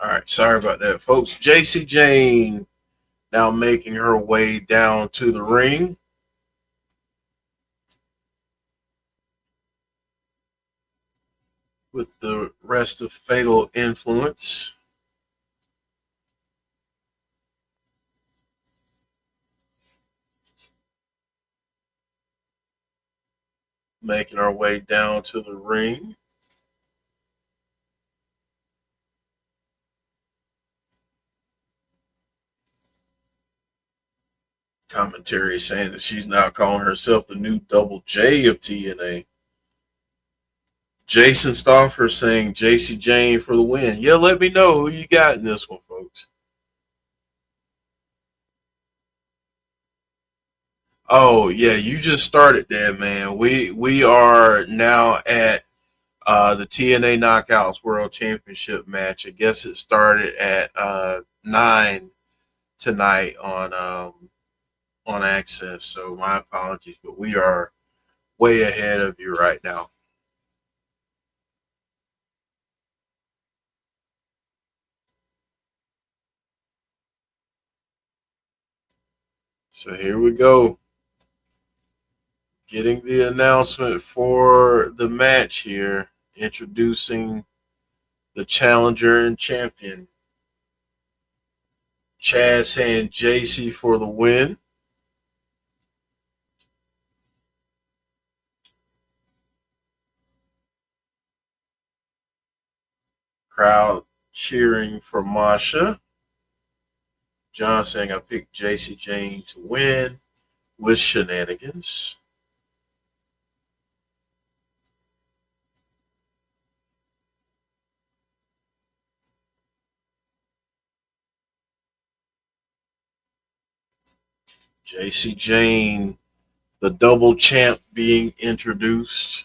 All right, sorry about that, folks. Jacy Jayne now making her way down to the ring. With the rest of Fatal Influence. Making our way down to the ring. Commentary saying that she's now calling herself the new Double J of TNA. Jason Stauffer saying Jacy Jayne for the win. Yeah, let me know who you got in this one, folks. Oh, yeah, you just started there, man. We are now at the TNA Knockouts World Championship match. I guess it started at 9 tonight on Access. So my apologies, but we are way ahead of you right now. So here we go. Getting the announcement for the match here. Introducing the challenger and champion. Chad saying Jacy for the win. Crowd cheering for Masha. John saying I picked Jacy Jayne to win with shenanigans. Jacy Jayne, the double champ, being introduced.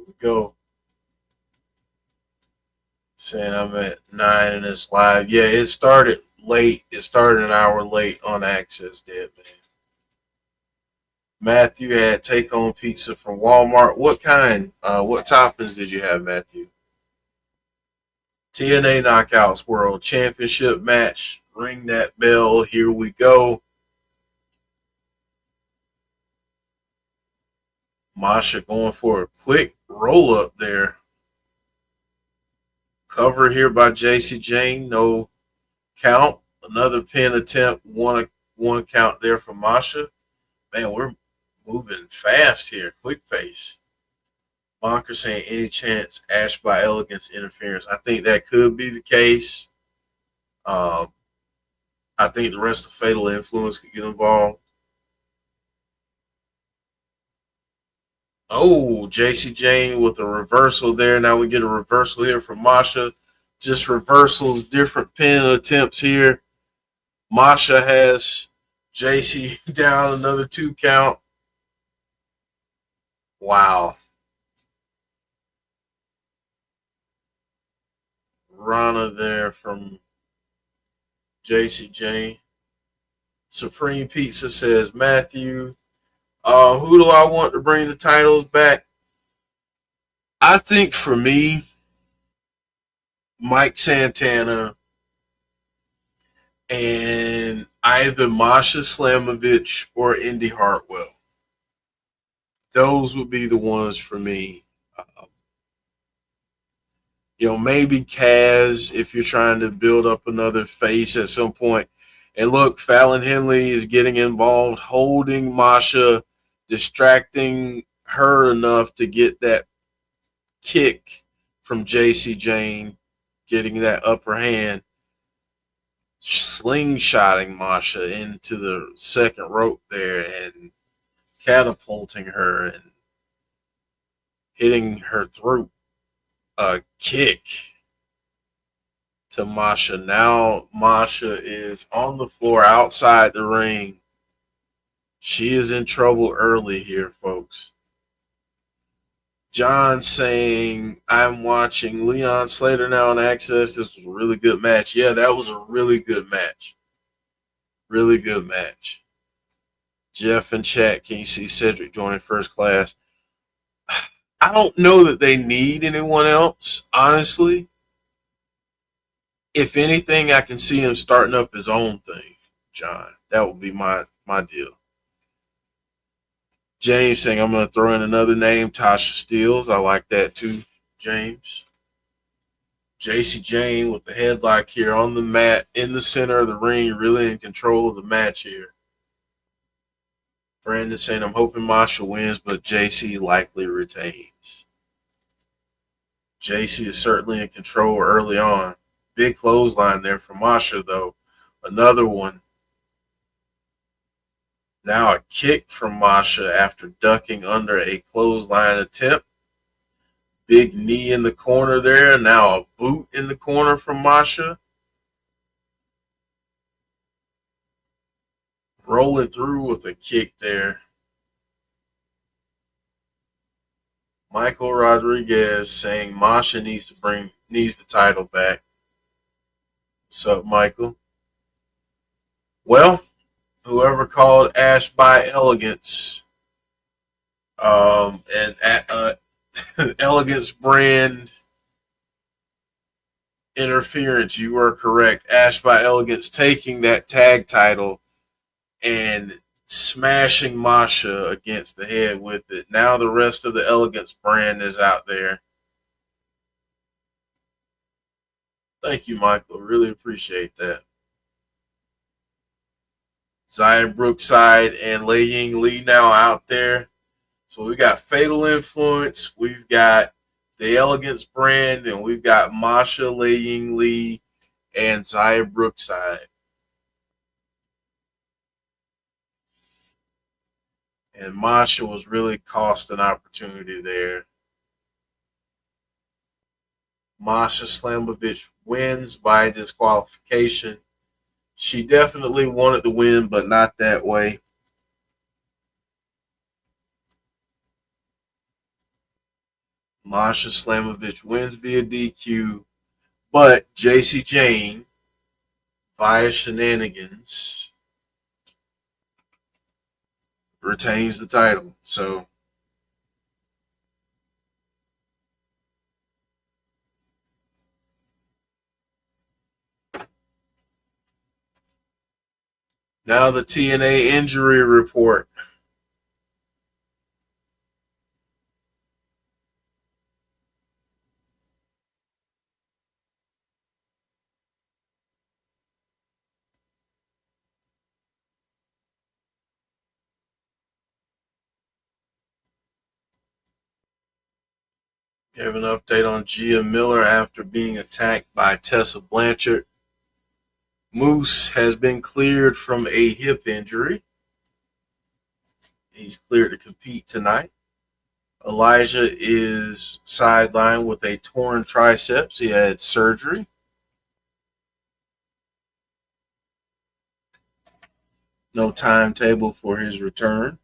we go. Saying I'm at 9 and it's live. Yeah, it started late. It started an hour late on Access, man. Matthew had take-home pizza from Walmart. What kind? What toppings did you have, Matthew? TNA Knockouts World Championship match. Ring that bell. Here we go. Masha going for a quick roll-up there. Cover here by Jacy Jayne. No count. Another pin attempt. One count there for Masha. Man, we're moving fast here. Quick pace. Bonker saying any chance Ash by Elegance interference. I think that could be the case. I think the rest of Fatal Influence could get involved. Oh, Jacy Jayne with a reversal there. Now we get a reversal here from Masha. Just reversals, different pin attempts here. Masha has Jacy down another 2 count. Wow. Rana there from Jacy Jayne. Supreme Pizza says, Matthew, who do I want to bring the titles back? I think for me, Mike Santana and either Masha Slamovich or Indi Hartwell. Those would be the ones for me. Maybe Kaz if you're trying to build up another face at some point. And look, Fallon Henley is getting involved, holding Masha, distracting her enough to get that kick from Jacy Jayne, getting that upper hand, slingshotting Masha into the second rope there and catapulting her and hitting her throat. A kick to Masha. Now Masha is on the floor outside the ring. She is in trouble early here, folks. John saying, I'm watching Leon Slater now on Access. This was a really good match. Yeah, that was a really good match. Really good match. Jeff in chat, can you see Cedric joining first class? I don't know that they need anyone else, honestly. If anything, I can see him starting up his own thing, John. That would be my deal. James saying, I'm going to throw in another name, Tasha Steelz. I like that too, James. Jacy Jayne with the headlock here on the mat in the center of the ring, really in control of the match here. Brandon saying, I'm hoping Masha wins, but Jacy likely retains. Jacy is certainly in control early on. Big clothesline there for Masha, though. Another one. Now a kick from Masha after ducking under a clothesline attempt. Big knee in the corner there. Now a boot in the corner from Masha. Rolling through with a kick there. Michael Rodriguez saying Masha needs the title back. What's up, Michael? Well, whoever called Ash by Elegance and Elegance brand interference, you were correct. Ash by Elegance taking that tag title and smashing Masha against the head with it. Now the rest of the Elegance brand is out there. Thank you, Michael. Really appreciate that. Xia Brookside and Lei Ying Lee now out there. So we got Fatal Influence, we've got the Elegance brand, and we've got Masha, Lei Ying Lee, and Xia Brookside. And Masha was really cost an opportunity there. Masha Slamovich wins by disqualification. She definitely wanted to win, but not that way. Masha Slamovich wins via DQ, but Jayne via shenanigans retains the title. So now the TNA injury report. Give an update on Gia Miller after being attacked by Tessa Blanchard. Moose has been cleared from a hip injury. He's cleared to compete tonight. Elijah is sidelined with a torn triceps. He had surgery. No timetable for his return.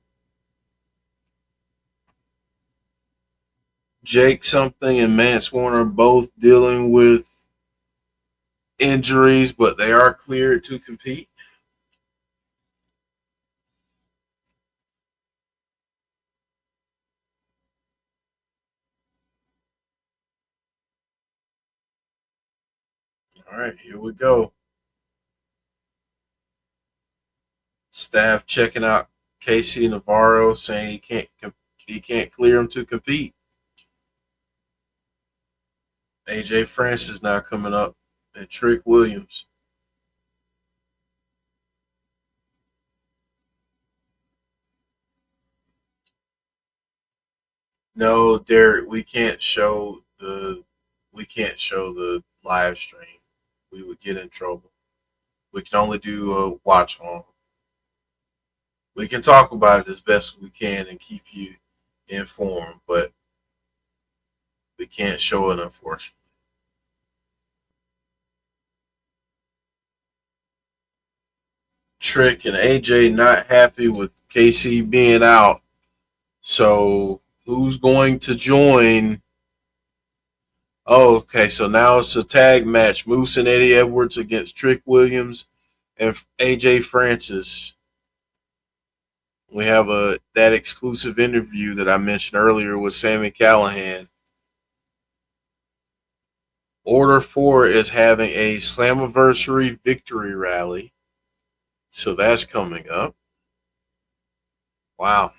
Jake something and Mance Warner both dealing with injuries, but they are cleared to compete. All right, here we go. Staff checking out Casey Navarro, saying he can't clear him to compete. AJ Francis now coming up, and Trick Williams. No, Derek, we can't show the live stream. We would get in trouble. We can only do a watch on. We can talk about it as best we can and keep you informed, but we can't show it, unfortunately. Trick and AJ not happy with KC being out. So who's going to join? Oh, okay. So now it's a tag match. Moose and Eddie Edwards against Trick Williams and AJ Francis. We have that exclusive interview that I mentioned earlier with Sami Callihan. Order 4 is having a Slammiversary victory rally. So that's coming up. Wow.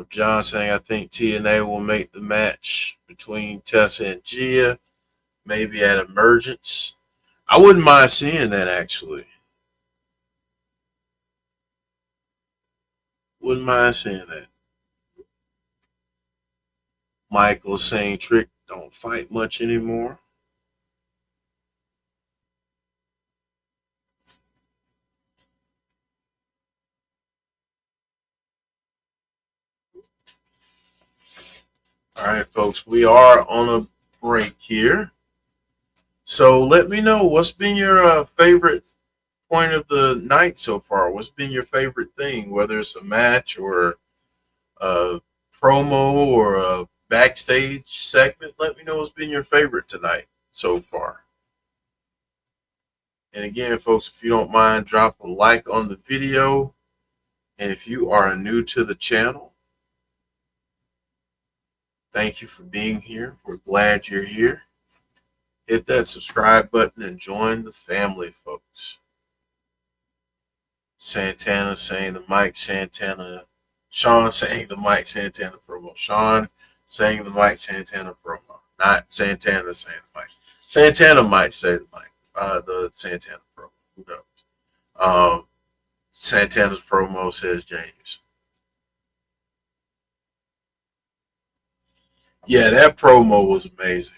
John saying, I think TNA will make the match between Tessa and Gia, maybe at Emergence. I wouldn't mind seeing that, actually. Wouldn't mind seeing that. Michael saying Trick don't fight much anymore. All right, folks, we are on a break here. So let me know what's been your favorite point of the night so far. What's been your favorite thing, whether it's a match or a promo or a backstage segment? Let me know what's been your favorite tonight so far. And again, folks, if you don't mind, drop a like on the video. And if you are new to the channel, thank you for being here. We're glad you're here. Hit that subscribe button and join the family, folks. Santana saying the Mike Santana. Sean saying the Mike Santana promo. Sean saying the Mike Santana promo. Not Santana saying the Mike. Santana might say the Mike. The Santana promo. Who knows? Santana's promo says James. Yeah, that promo was amazing.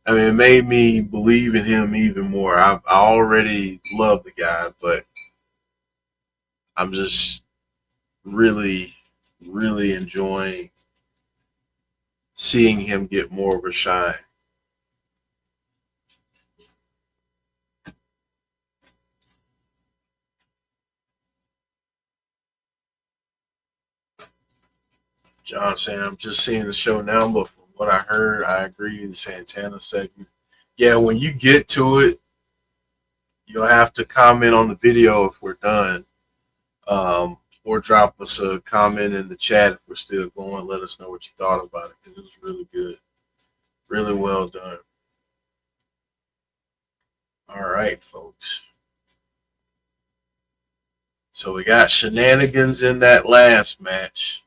I mean, it made me believe in him even more. I already love the guy, but I'm just really, really enjoying seeing him get more of a shine. John saying, I'm just seeing the show now, but from what I heard, I agree with the Santana segment. Yeah, when you get to it, you'll have to comment on the video if we're done. Or drop us a comment in the chat if we're still going. Let us know what you thought about it, because it was really good. Really well done. All right, folks. So we got shenanigans in that last match.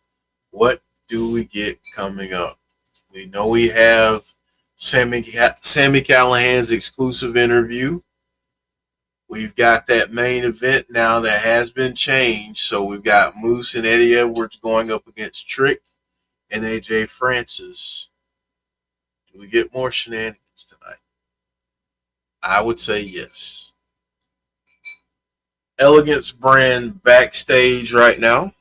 What do we get coming up? We know we have Sami Callihan's exclusive interview. We've got that main event now that has been changed. So we've got Moose and Eddie Edwards going up against Trick and AJ Francis. Do we get more shenanigans tonight? I would say yes. Elegance brand backstage right now.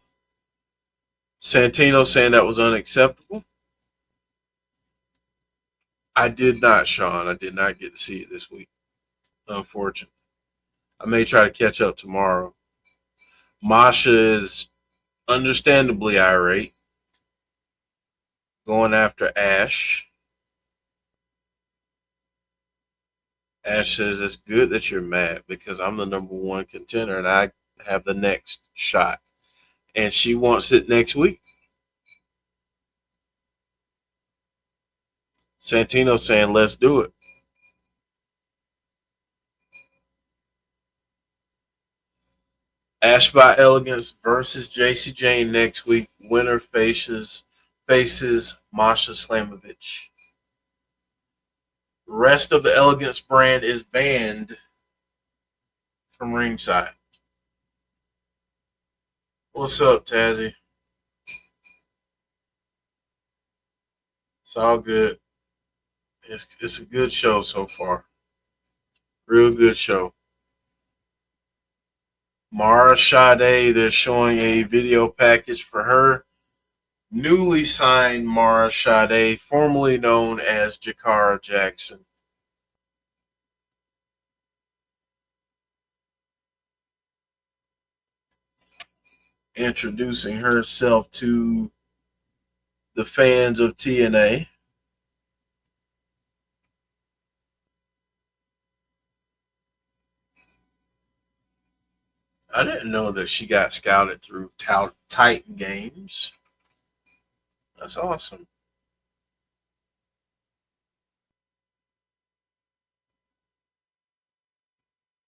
Santino saying that was unacceptable. I did not, Sean. I did not get to see it this week, unfortunately. I may try to catch up tomorrow. Masha is understandably irate, going after Ash. Ash says, it's good that you're mad because I'm the number one contender and I have the next shot. And she wants it next week. Santino saying, let's do it. Ash by Elegance versus Jacy Jayne next week. Winner faces Masha Slamovich. Rest of the Elegance brand is banned from ringside. What's up, Tazzy? It's all good. It's a good show so far. Real good show. Mara Sade, they're showing a video package for her. Newly signed Mara Sade, formerly known as Jakara Jackson. Introducing herself to the fans of TNA. I didn't know that she got scouted through Titan Games. That's awesome.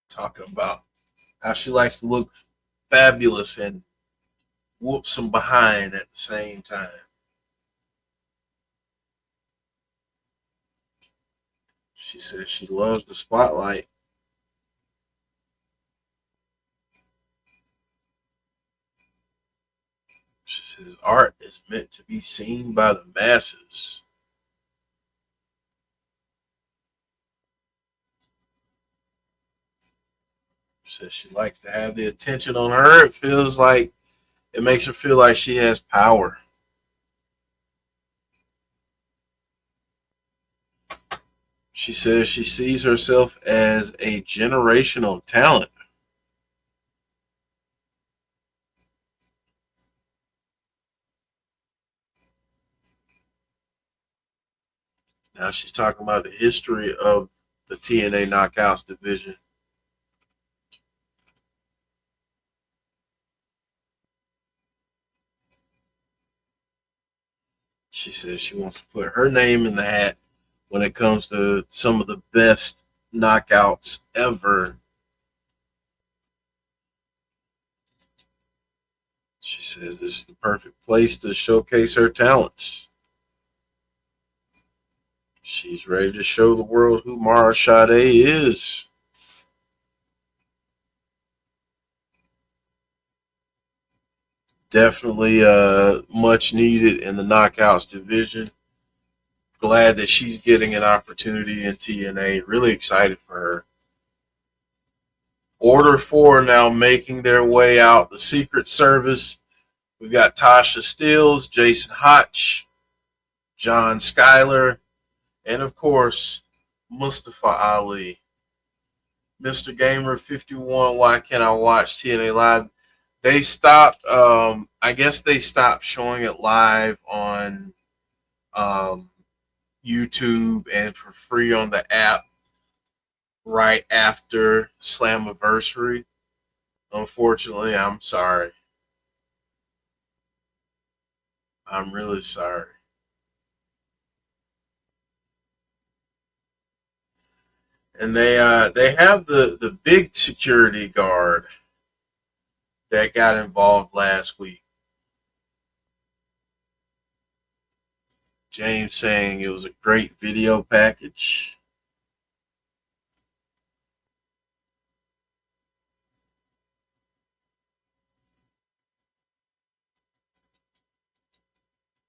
Talking about how she likes to look fabulous and whoop some behind at the same time. She says she loves the spotlight. She says art is meant to be seen by the masses. She says she likes to have the attention on her. It feels like it makes her feel like she has power. She says she sees herself as a generational talent. Now she's talking about the history of the TNA Knockouts division. She says she wants to put her name in the hat when it comes to some of the best knockouts ever. She says this is the perfect place to showcase her talents. She's ready to show the world who Mara Sade is. Definitely much needed in the Knockouts division. Glad that she's getting an opportunity in TNA. Really excited for her. Order 4 now making their way out. The Secret Service. We've got Tasha Steelz, Jason Hotch, John Skyler, and of course, Mustafa Ali. Mr. Gamer 51, why can't I watch TNA Live? They stopped. I guess they stopped showing it live on um, YouTube and for free on the app right after Slammiversary. Unfortunately, I'm sorry. I'm really sorry. And they have the big security guard that got involved last week. James saying it was a great video package.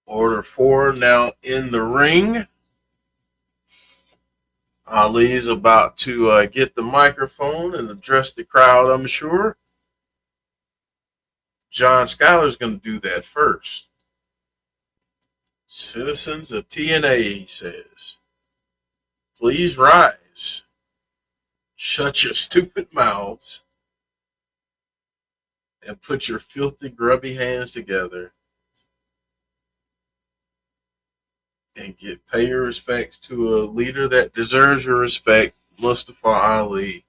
Order 4 now in the ring. Ali's about to get the microphone and address the crowd, I'm sure. Skyler's going to do that first. Citizens of TNA, he says, please rise. Shut your stupid mouths and put your filthy, grubby hands together and pay your respects to a leader that deserves your respect, Mustafa Ali.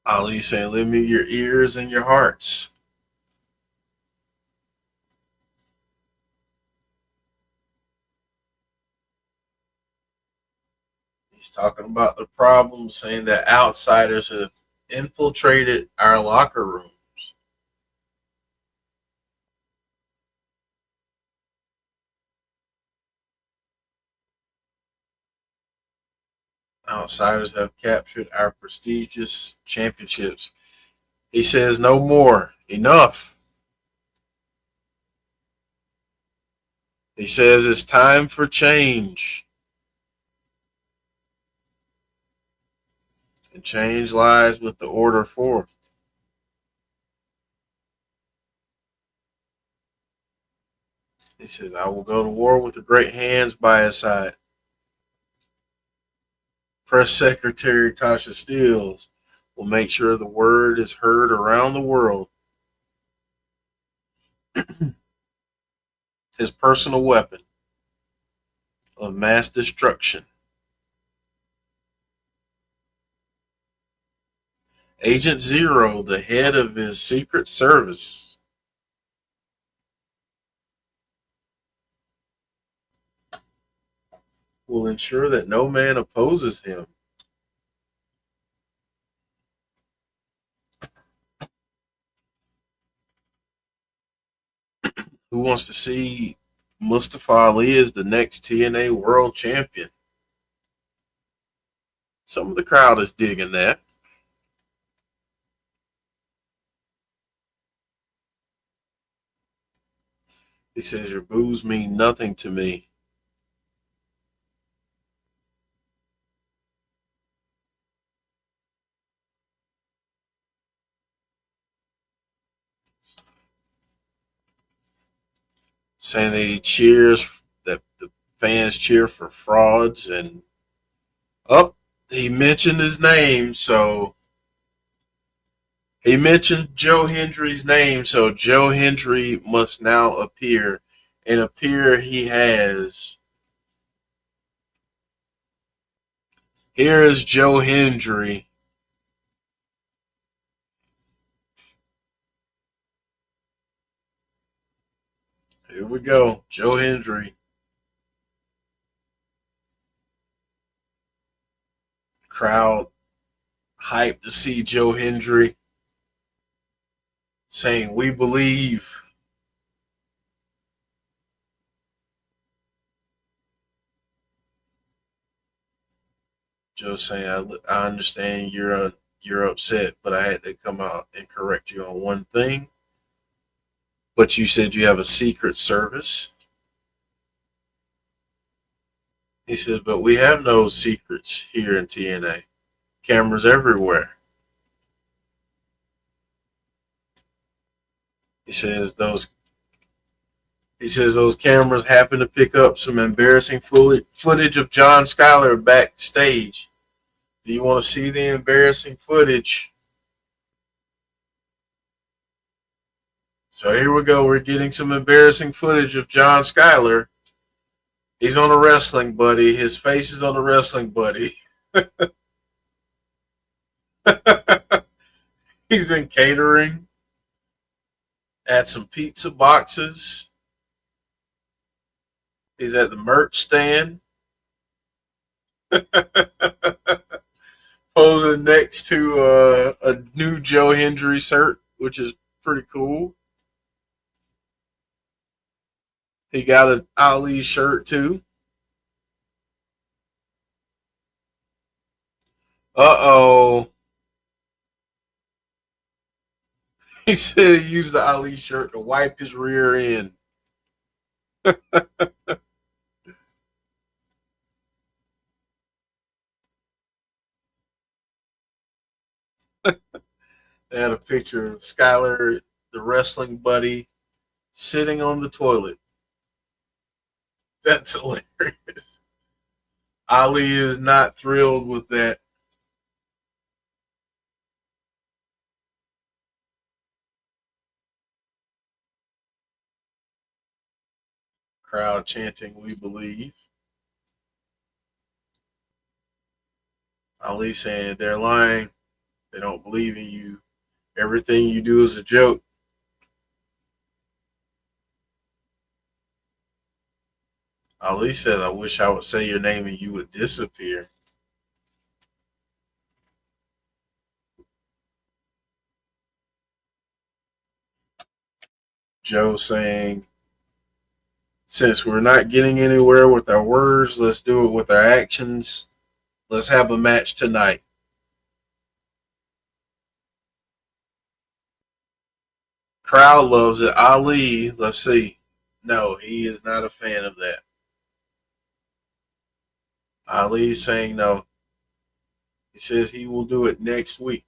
Ali saying, lend me your ears and your hearts. He's talking about the problem, saying that outsiders have infiltrated our locker rooms. Outsiders have captured our prestigious championships. He says, no more. Enough. He says it's time for change. And change lies with the Order 4. He says, I will go to war with the great hands by his side. Press Secretary Tasha Steelz will make sure the word is heard around the world. His personal weapon of mass destruction. Agent Zero, the head of his Secret Service, will ensure that no man opposes him. Who wants to see Mustafa Ali as the next TNA World Champion? Some of the crowd is digging that. He says, your boos mean nothing to me. Saying that that the fans cheer for frauds, and he mentioned his name, so he mentioned Joe Hendry's name, so Joe Hendry must now appear, and appear he has. Here is Joe Hendry. Here we go, Joe Hendry. Crowd hyped to see Joe Hendry, saying, we believe. Joe saying, I understand you're upset, but I had to come out and correct you on one thing. But you said you have a secret service. He says, but we have no secrets here in TNA. Cameras everywhere. He says, those He says those cameras happen to pick up some embarrassing footage of John Skyler backstage. Do you want to see the embarrassing footage? So here we go. We're getting some embarrassing footage of John Skyler. He's on a wrestling buddy. His face is on a wrestling buddy. He's in catering at some pizza boxes. He's at the merch stand. Posing next to a new Joe Hendry shirt, which is pretty cool. He got an Ali shirt too. Uh-oh. He said he used the Ali shirt to wipe his rear end. They had a picture of Skyler, the wrestling buddy, sitting on the toilet. That's hilarious. Ali is not thrilled with that. Crowd chanting, "We believe." Ali saying they're lying. They don't believe in you. Everything you do is a joke. Ali said, "I wish I would say your name and you would disappear." Joe saying, "Since we're not getting anywhere with our words, let's do it with our actions. Let's have a match tonight." Crowd loves it. Ali, let's see. No, he is not a fan of that. Ali saying no. He says he will do it next week.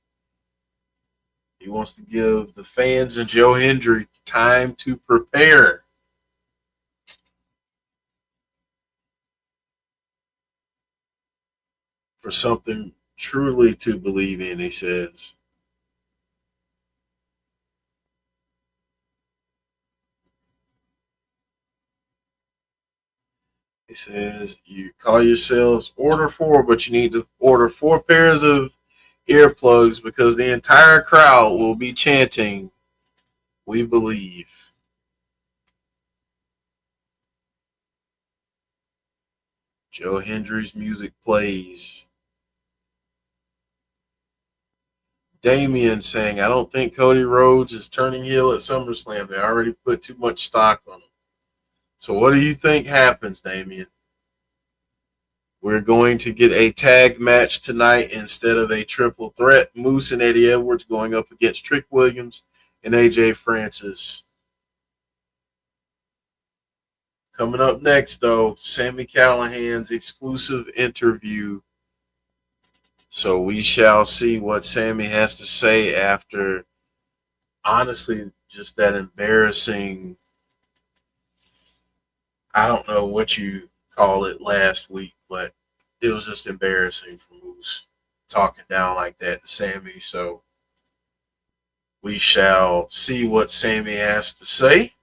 He wants to give the fans and Joe Hendry time to prepare. For something truly to believe in, he says. He says, you call yourselves Order 4, but you need to order 4 pairs of earplugs because the entire crowd will be chanting, "We believe." Joe Hendry's music plays. Damian saying, "I don't think Cody Rhodes is turning heel at SummerSlam. They already put too much stock on him." So what do you think happens, Damian? We're going to get a tag match tonight instead of a triple threat. Moose and Eddie Edwards going up against Trick Williams and AJ Francis. Coming up next, though, Sami Callihan's exclusive interview. So we shall see what Sami has to say after, honestly, just that embarrassing, I don't know what you call it last week, but it was just embarrassing for Moose talking down like that to Sami. So we shall see what Sami has to say.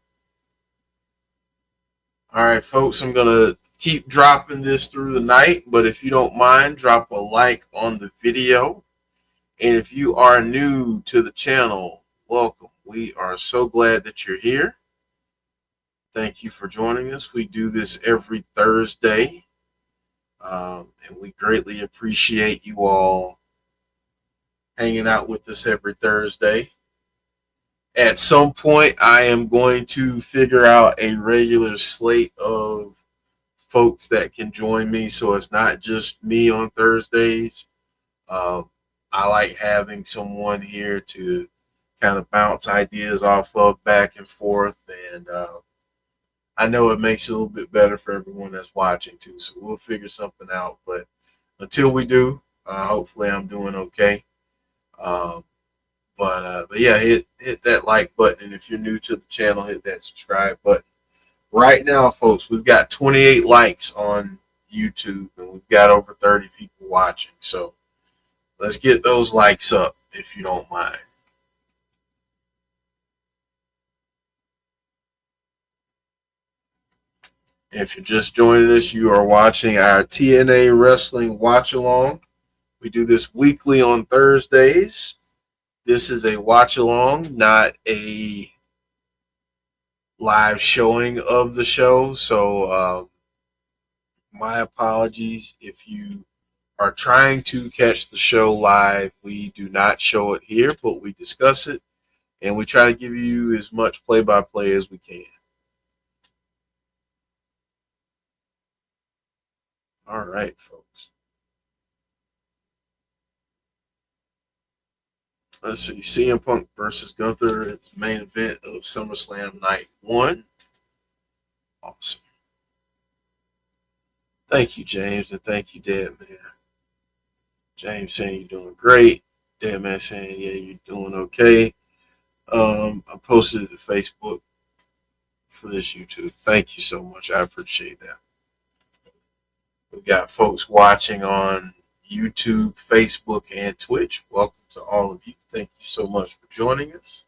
All right, folks, I'm going to keep dropping this through the night, but if you don't mind, drop a like on the video. And if you are new to the channel, welcome. We are so glad that you're here. Thank you for joining us. We do this every Thursday, and we greatly appreciate you all hanging out with us every Thursday. At some point, I am going to figure out a regular slate of folks that can join me, so it's not just me on Thursdays. I like having someone here to kind of bounce ideas off of back and forth, and I know it makes it a little bit better for everyone that's watching too, so we'll figure something out. But until we do, hopefully I'm doing okay. But yeah, hit that like button, and if you're new to the channel, hit that subscribe button. Right now, folks, we've got 28 likes on YouTube and we've got over 30 people watching. So let's get those likes up if you don't mind. If you're just joining us, you are watching our TNA Wrestling Watch Along. We do this weekly on Thursdays. This is a watch along, not a live showing of the show. So my apologies if you are trying to catch the show live. We do not show it here, but we discuss it and we try to give you as much play-by-play as we can. All right, folks. Let's see. CM Punk versus Gunther. It's the main event of SummerSlam Night 1. Awesome. Thank you, James, and thank you, Dead Man. James saying you're doing great. Dead Man saying, yeah, you're doing okay. I posted it to Facebook for this YouTube. Thank you so much. I appreciate that. We've got folks watching on YouTube, Facebook, and Twitch. Welcome to all of you. Thank you so much for joining us.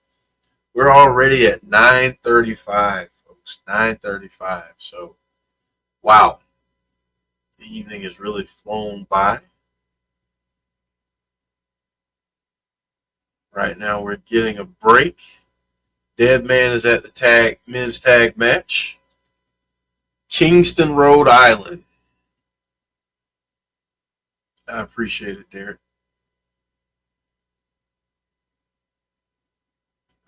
We're already at 9:35, folks. 9:35. So, wow. The evening has really flown by. Right now, we're getting a break. Dead Man is at the men's tag match. Kingston, Rhode Island. I appreciate it, Derek.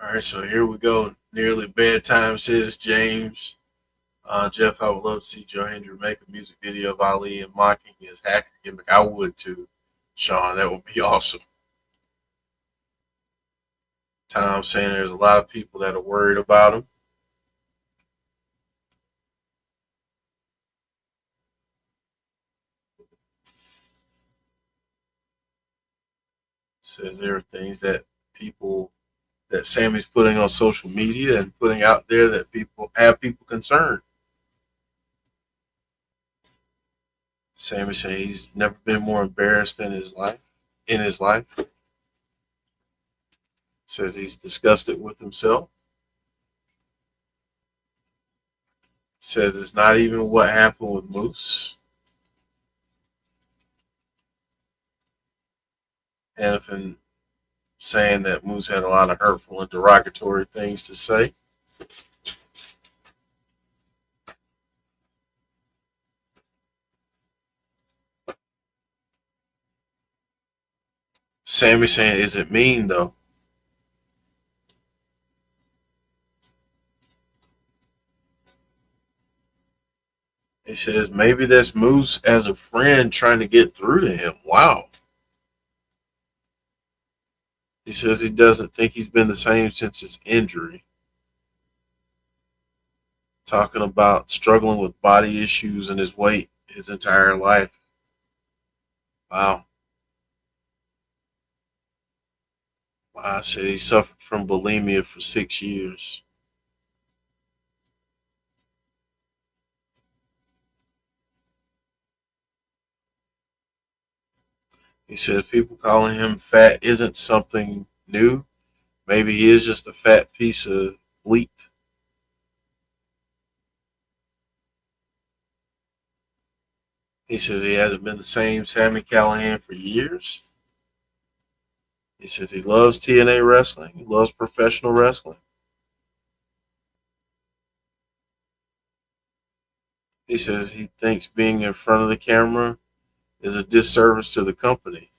All right, so here we go. Nearly bedtime, says James. Jeff, I would love to see Joe Hendry make a music video of Ali and mocking his hacker gimmick. I would too, Sean. That would be awesome. Tom saying there's a lot of people that are worried about him. Says there are things that Sammy's putting on social media and putting out there that people concerned. Sami saying he's never been more embarrassed in his life. Says he's disgusted with himself. Says it's not even what happened with Moose. Hannafin saying that Moose had a lot of hurtful and derogatory things to say. Sami saying, is it mean though? He says maybe that's Moose as a friend trying to get through to him. Wow. He says he doesn't think he's been the same since his injury. Talking about struggling with body issues and his weight his entire life. Wow. I said he suffered from bulimia for 6 years. He said people calling him fat isn't something new. Maybe he is just a fat piece of bleep. He says he hasn't been the same Sami Callihan for years. He says he loves TNA wrestling. He loves professional wrestling. He says he thinks being in front of the camera is a disservice to the company.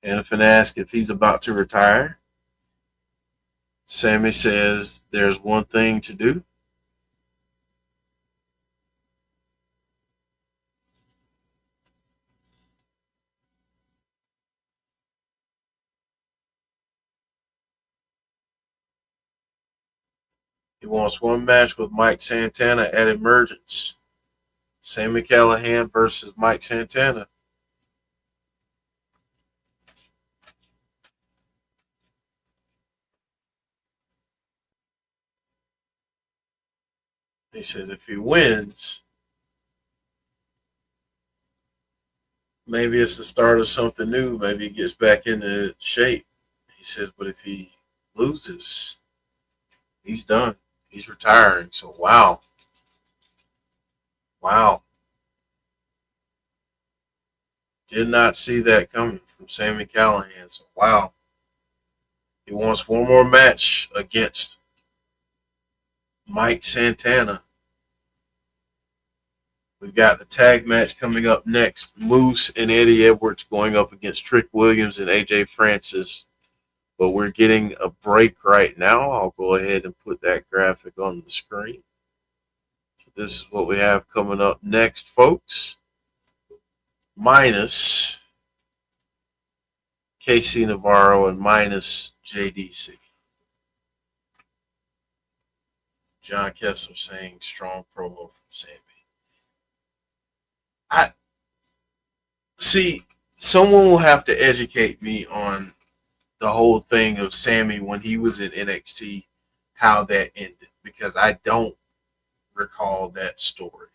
And if asked if he's about to retire, Sami says there's one thing to do. He wants one match with Mike Santana at Emergence. Sami Callihan versus Mike Santana. He says if he wins, maybe it's the start of something new. Maybe he gets back into shape. He says, but if he loses, he's done. He's retiring. So, wow. Wow. Did not see that coming from Sami Callihan. So, wow. He wants one more match against Mike Santana. We've got the tag match coming up next. Moose and Eddie Edwards going up against Trick Williams and AJ Francis. But we're getting a break right now. I'll go ahead and put that graphic on the screen. So this is what we have coming up next, folks. Minus KC Navarro and minus JDC. John Kessler saying strong promo from Sami. I see. Someone will have to educate me on the whole thing of Sami when he was in NXT, how that ended, because I don't recall that story.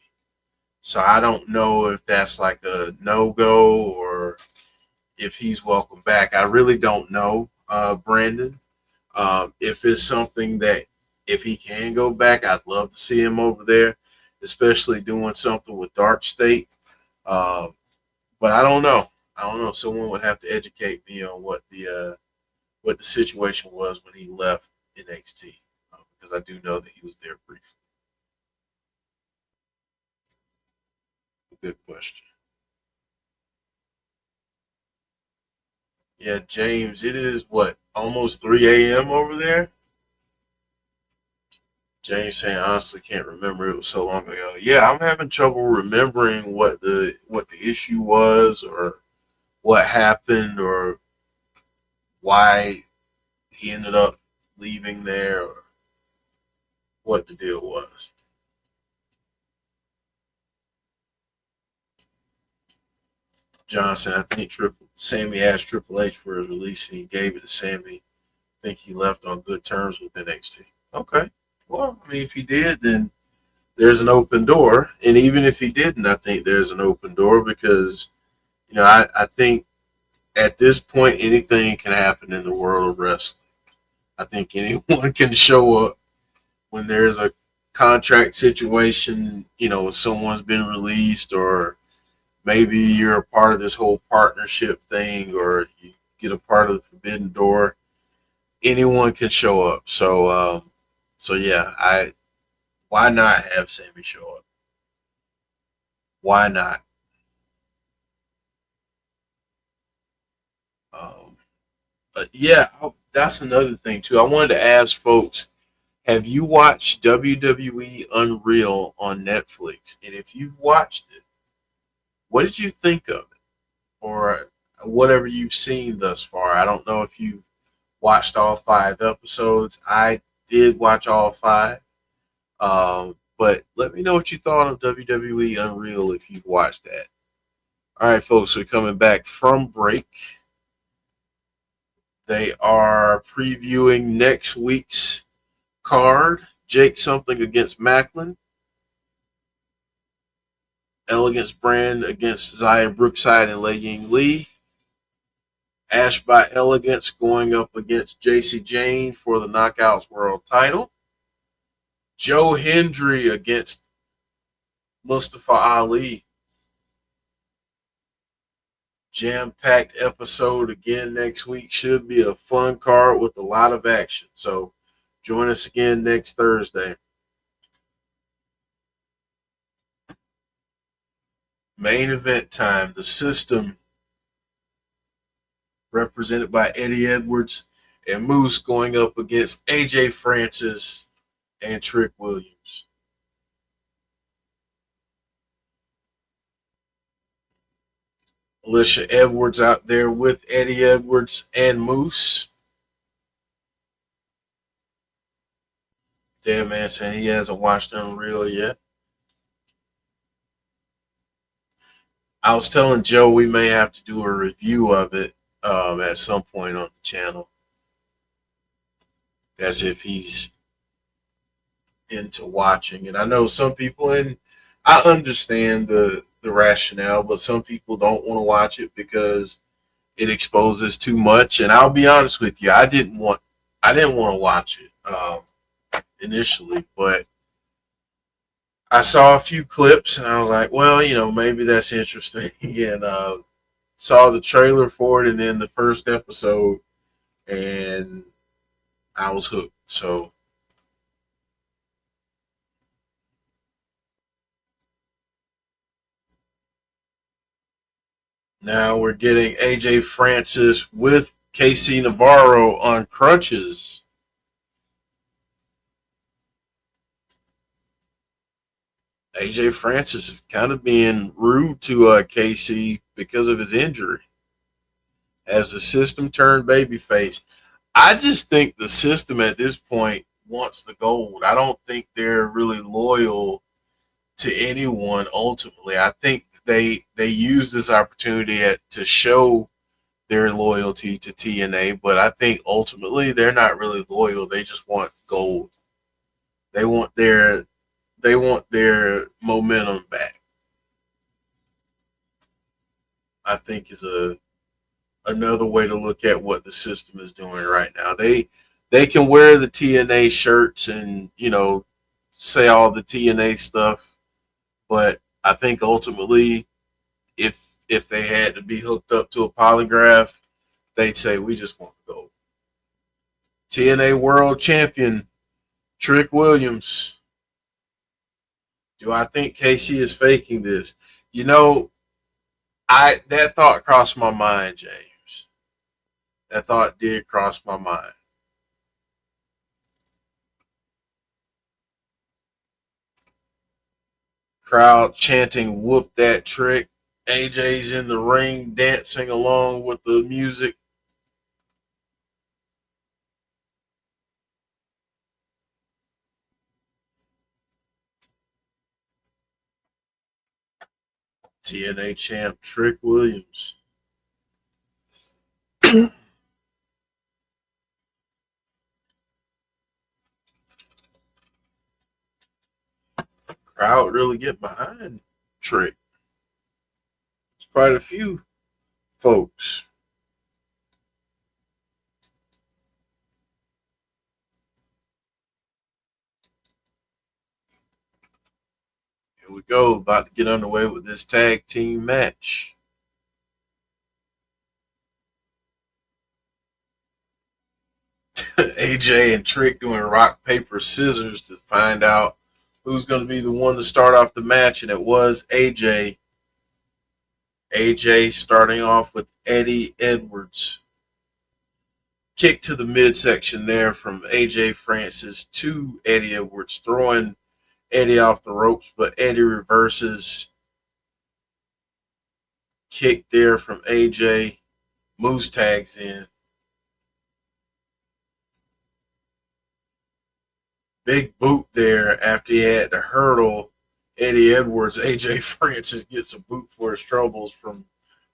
So I don't know if that's like a no-go or if he's welcome back. I really don't know, Brandon. If it's something that if he can go back, I'd love to see him over there, especially doing something with Dark State. But I don't know. Someone would have to educate me on what the situation was when he left NXT, because I do know that he was there briefly. Good question. Yeah, James, it is what, almost 3 a.m. over there? James saying, honestly, can't remember. It was so long ago. Yeah, I'm having trouble remembering what the issue was or what happened or why he ended up leaving there or what the deal was. Johnson, I think Sami asked Triple H for his release and he gave it to Sami. I think he left on good terms with NXT. Okay. Well, I mean, if he did, then there's an open door. And even if he didn't, I think there's an open door because, I think at this point, anything can happen in the world of wrestling. I think anyone can show up when there's a contract situation, when someone's been released or maybe you're a part of this whole partnership thing or you get a part of the forbidden door. Anyone can show up. So yeah, why not have Sami show up? Why not? Yeah, that's another thing too. I wanted to ask folks, have you watched WWE Unreal on Netflix? And if you've watched it, what did you think of it? Or whatever you've seen thus far. I don't know if you've watched all 5 episodes. I did watch all 5. But let me know what you thought of WWE Unreal if you've watched that. All right, folks, we're coming back from break. They are previewing next week's card. Jake something against Macklin. Elegance Brand against Zaya Brookside and Lei Ying Lee. Ash by Elegance going up against Jacy Jayne for the Knockouts World title. Joe Hendry against Mustafa Ali. Jam-packed episode again next week. Should be a fun card with a lot of action. So join us again next Thursday. Main event time. The System, represented by Eddie Edwards and Moose, going up against AJ Francis and Trick Williams. Alicia Edwards out there with Eddie Edwards and Moose. Damn man saying he hasn't watched Unreal yet. I was telling Joe we may have to do a review of it at some point on the channel. As if he's into watching. And I know some people, and I understand the rationale, but some people don't want to watch it because it exposes too much. And I'll be honest with you, I didn't want to watch it initially, but I saw a few clips and I was like, well, maybe that's interesting. And saw the trailer for it and then the first episode, and I was hooked. So now we're getting AJ Francis with KC Navarro on crutches. AJ Francis is kind of being rude to KC because of his injury. As the system turned babyface, I just think the system at this point wants the gold. I don't think they're really loyal to anyone ultimately. I think they use this opportunity to show their loyalty to TNA, but I think ultimately they're not really loyal. They just want gold. They want their momentum back. I think is another way to look at what the system is doing right now. They can wear the TNA shirts and say all the TNA stuff, but I think ultimately, if they had to be hooked up to a polygraph, they'd say we just want to go. TNA World Champion Trick Williams. Do I think Casey is faking this? That thought crossed my mind, James. That thought did cross my mind. Crowd chanting, "Whoop that trick." AJ's in the ring dancing along with the music. TNA champ Trick Williams. Crowd really get behind Trick. It's quite a few folks. Here we go, about to get underway with this tag team match. AJ and Trick doing rock, paper, scissors to find out who's going to be the one to start off the match, and it was AJ. AJ starting off with Eddie Edwards. Kick to the midsection there from AJ Francis to Eddie Edwards, throwing Eddie off the ropes, but Eddie reverses. Kick there from AJ. Moose tags in. Big boot there after he had to hurdle Eddie Edwards. AJ Francis gets a boot for his troubles from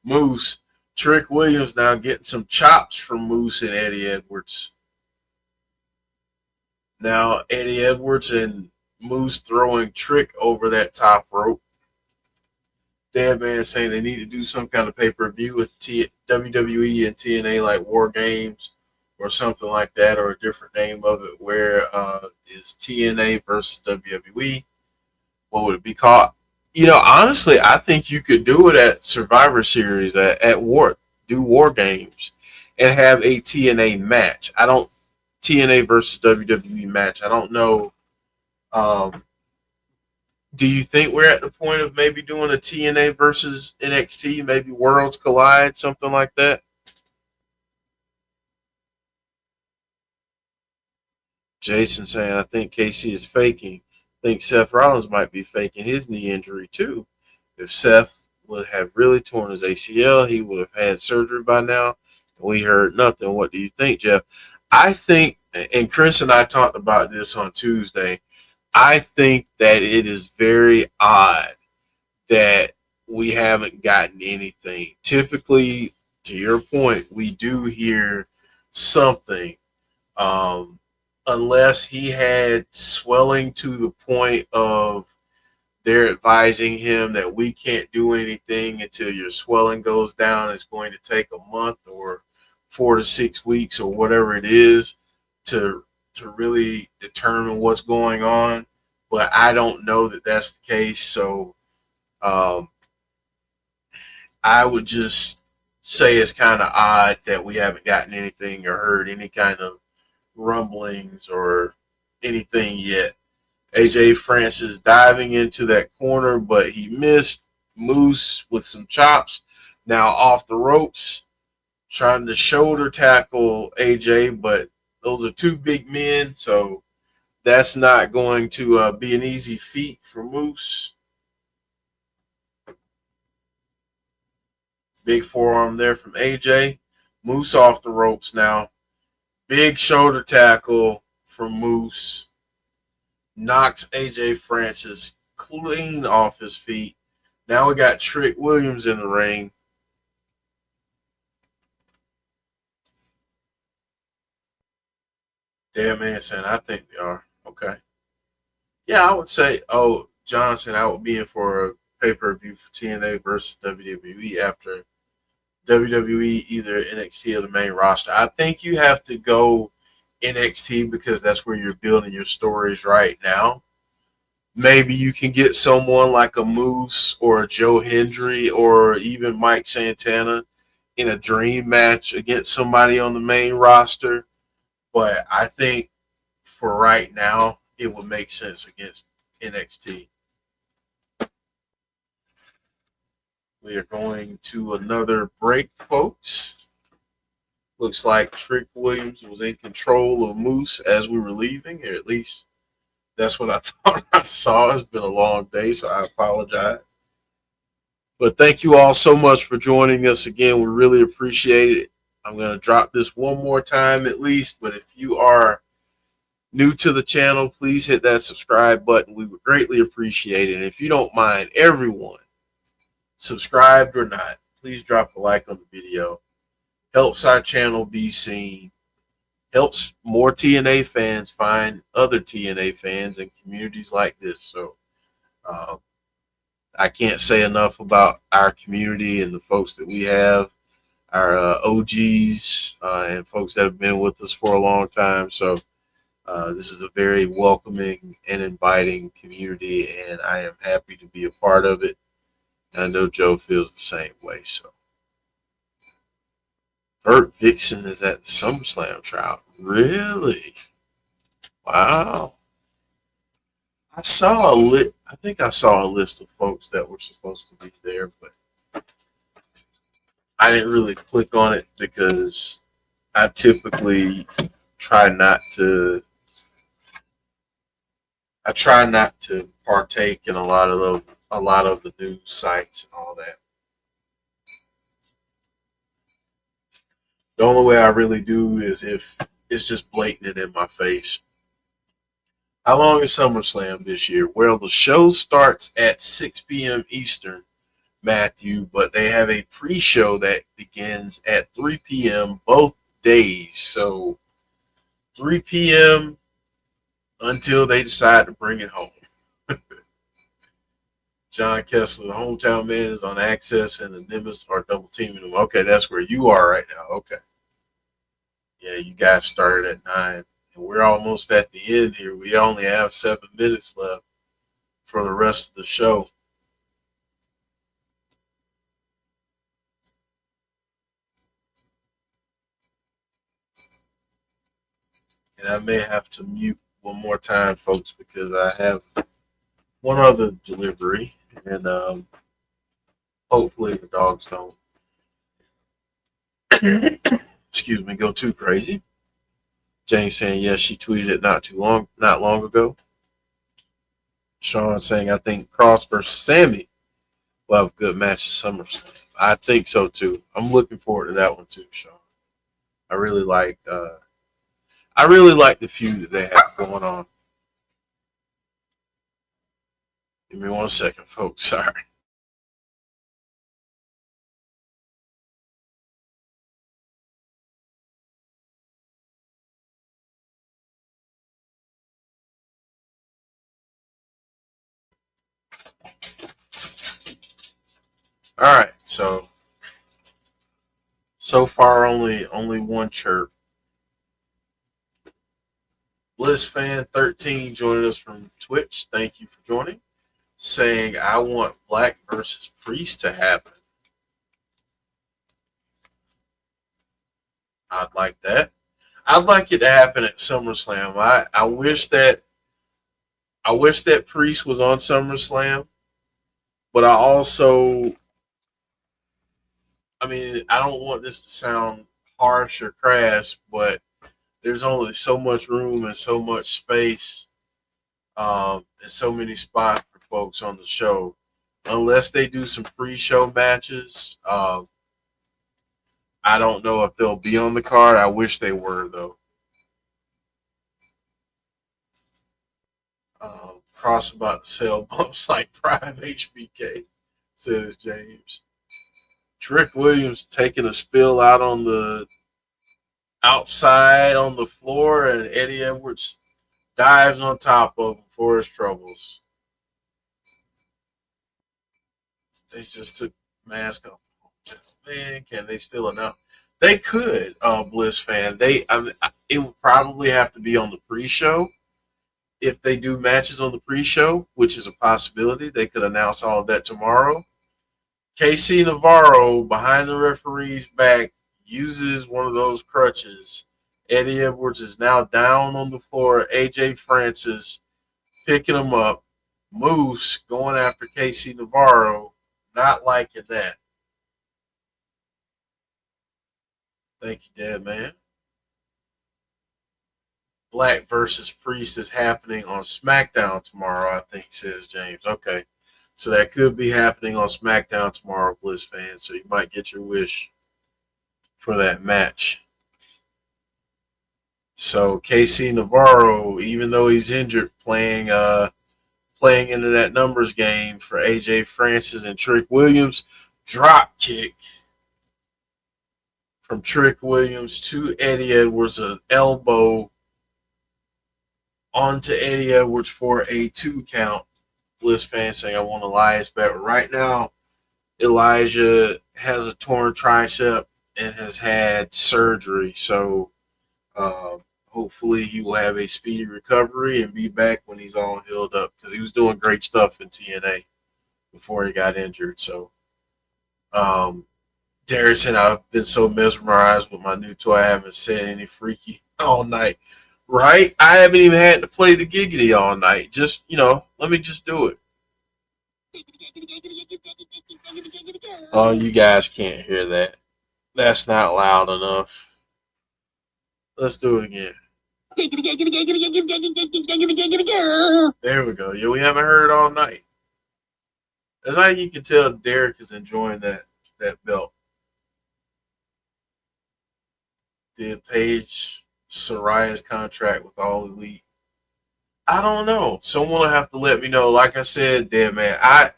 Moose. Trick Williams now getting some chops from Moose and Eddie Edwards. Now Eddie Edwards and Moose throwing Trick over that top rope. Dead Man saying they need to do some kind of pay-per-view with WWE and TNA like War Games or something like that, or a different name of it, where is TNA versus WWE. What would it be called? Honestly, I think you could do it at Survivor Series at War, do War Games, and have a TNA match. TNA versus WWE match. I don't know. Do you think we're at the point of maybe doing a TNA versus NXT, maybe Worlds Collide, something like that? Jason saying, I think KC is faking. I think Seth Rollins might be faking his knee injury too. If Seth would have really torn his ACL, he would have had surgery by now. We heard nothing. What do you think, Jeff? I think, and Chris and I talked about this on Tuesday, I think that it is very odd that we haven't gotten anything. Typically, to your point, we do hear something. unless he had swelling to the point of they're advising him that we can't do anything until your swelling goes down. It's going to take a month or 4 to 6 weeks or whatever it is to really determine what's going on. But I don't know that that's the case. So um, I would just say it's kind of odd that we haven't gotten anything or heard any kind of rumblings or anything yet. AJ Francis diving into that corner, but he missed. Moose with some chops. Now off the ropes, trying to shoulder tackle AJ, but those are two big men, so that's not going to be an easy feat for Moose. Big forearm there from AJ. Moose off the ropes now. Big shoulder tackle from Moose. Knocks AJ Francis clean off his feet. Now we got Trick Williams in the ring. Damn man saying, I think they are. Okay. Yeah, I would say, Johnson, I would be in for a pay-per-view for TNA versus WWE after WWE, either NXT or the main roster. I think you have to go NXT because that's where you're building your stories right now. Maybe you can get someone like a Moose or a Joe Hendry or even Mike Santana in a dream match against somebody on the main roster. But I think for right now, it would make sense against NXT. We are going to another break, folks. Looks like Trick Williams was in control of Moose as we were leaving, or at least that's what I thought I saw. It's been a long day, so I apologize. But thank you all so much for joining us again. We really appreciate it. I'm going to drop this one more time at least, but if you are new to the channel, please hit that subscribe button. We would greatly appreciate it. And if you don't mind, everyone, subscribed or not, please drop a like on the video. Helps our channel be seen. Helps more TNA fans find other TNA fans and communities like this. So I can't say enough about our community and the folks that we have, our OGs and folks that have been with us for a long time. So this is a very welcoming and inviting community, and I am happy to be a part of it. And I know Joe feels the same way. So, Burt Vixen is at the SummerSlam trial. Really? Wow. I think I saw a list of folks that were supposed to be there, but I didn't really click on it because I typically try not to. I try not to partake in a lot of the news sites and all that. The only way I really do is if it's just blatant in my face. How long is SummerSlam this year? Well, the show starts at 6 p.m. Eastern, Matthew, but they have a pre-show that begins at 3 p.m. both days. So 3 p.m. until they decide to bring it home. John Kessler, the hometown man, is on Access, and the Nemeths are double teaming him. Okay, that's where you are right now. Okay. Yeah, you guys started at 9. And we're almost at the end here. We only have 7 minutes left for the rest of the show. And I may have to mute one more time, folks, because I have one other delivery. And hopefully the dogs don't, excuse me, go too crazy. James saying, yes, she tweeted it not long ago. Sean saying, I think Cross versus Sami will have a good match at SummerSlam. I think so too. I'm looking forward to that one too, Sean. I really like the feud that they have going on. Give me 1 second, folks. Sorry. All right, so far only one chirp. Bliss fan 13 joining us from Twitch. Thank you for joining. Saying I want Black versus Priest to happen. I'd like that. I'd like it to happen at SummerSlam. I wish that Priest was on SummerSlam, but I mean, I don't want this to sound harsh or crass, but there's only so much room and so much space, and so many spots for folks on the show. Unless they do some pre-show matches, I don't know if they'll be on the card. I wish they were, though. Cross about to sell bumps like Prime HBK, says James. Trick Williams taking a spill out on the outside on the floor, and Eddie Edwards dives on top of him for his troubles. They just took mask off. Man, can they still announce? They could, Bliss fan. It would probably have to be on the pre-show. If they do matches on the pre-show, which is a possibility, they could announce all of that tomorrow. KC Navarro, behind the referee's back, uses one of those crutches. Eddie Edwards is now down on the floor. AJ Francis picking him up. Moose going after KC Navarro. Not liking that. Thank you, Dad, man. Black versus Priest is happening on SmackDown tomorrow, I think, says James. Okay. So that could be happening on SmackDown tomorrow, Bliss fans. So you might get your wish for that match. So KC Navarro, even though he's injured, playing into that numbers game for AJ Francis and Trick Williams. Drop kick from Trick Williams to Eddie Edwards, an elbow onto Eddie Edwards for a 2 count. Bliss fans saying I want Elias back. Right now, Elijah has a torn tricep and has had surgery. So hopefully he will have a speedy recovery and be back when he's all healed up, because he was doing great stuff in TNA before he got injured. So Darius said I've been so mesmerized with my new toy I haven't said any freaky all night. Right? I haven't even had to play the giggity all night. Just, let me just do it. Oh, you guys can't hear that. That's not loud enough. Let's do it again. There we go. Yeah, we haven't heard it all night. That's how you can tell Derek is enjoying that belt. Did Paige Soraya's contract with All Elite? I don't know. Someone will have to let me know. Like I said, damn man, I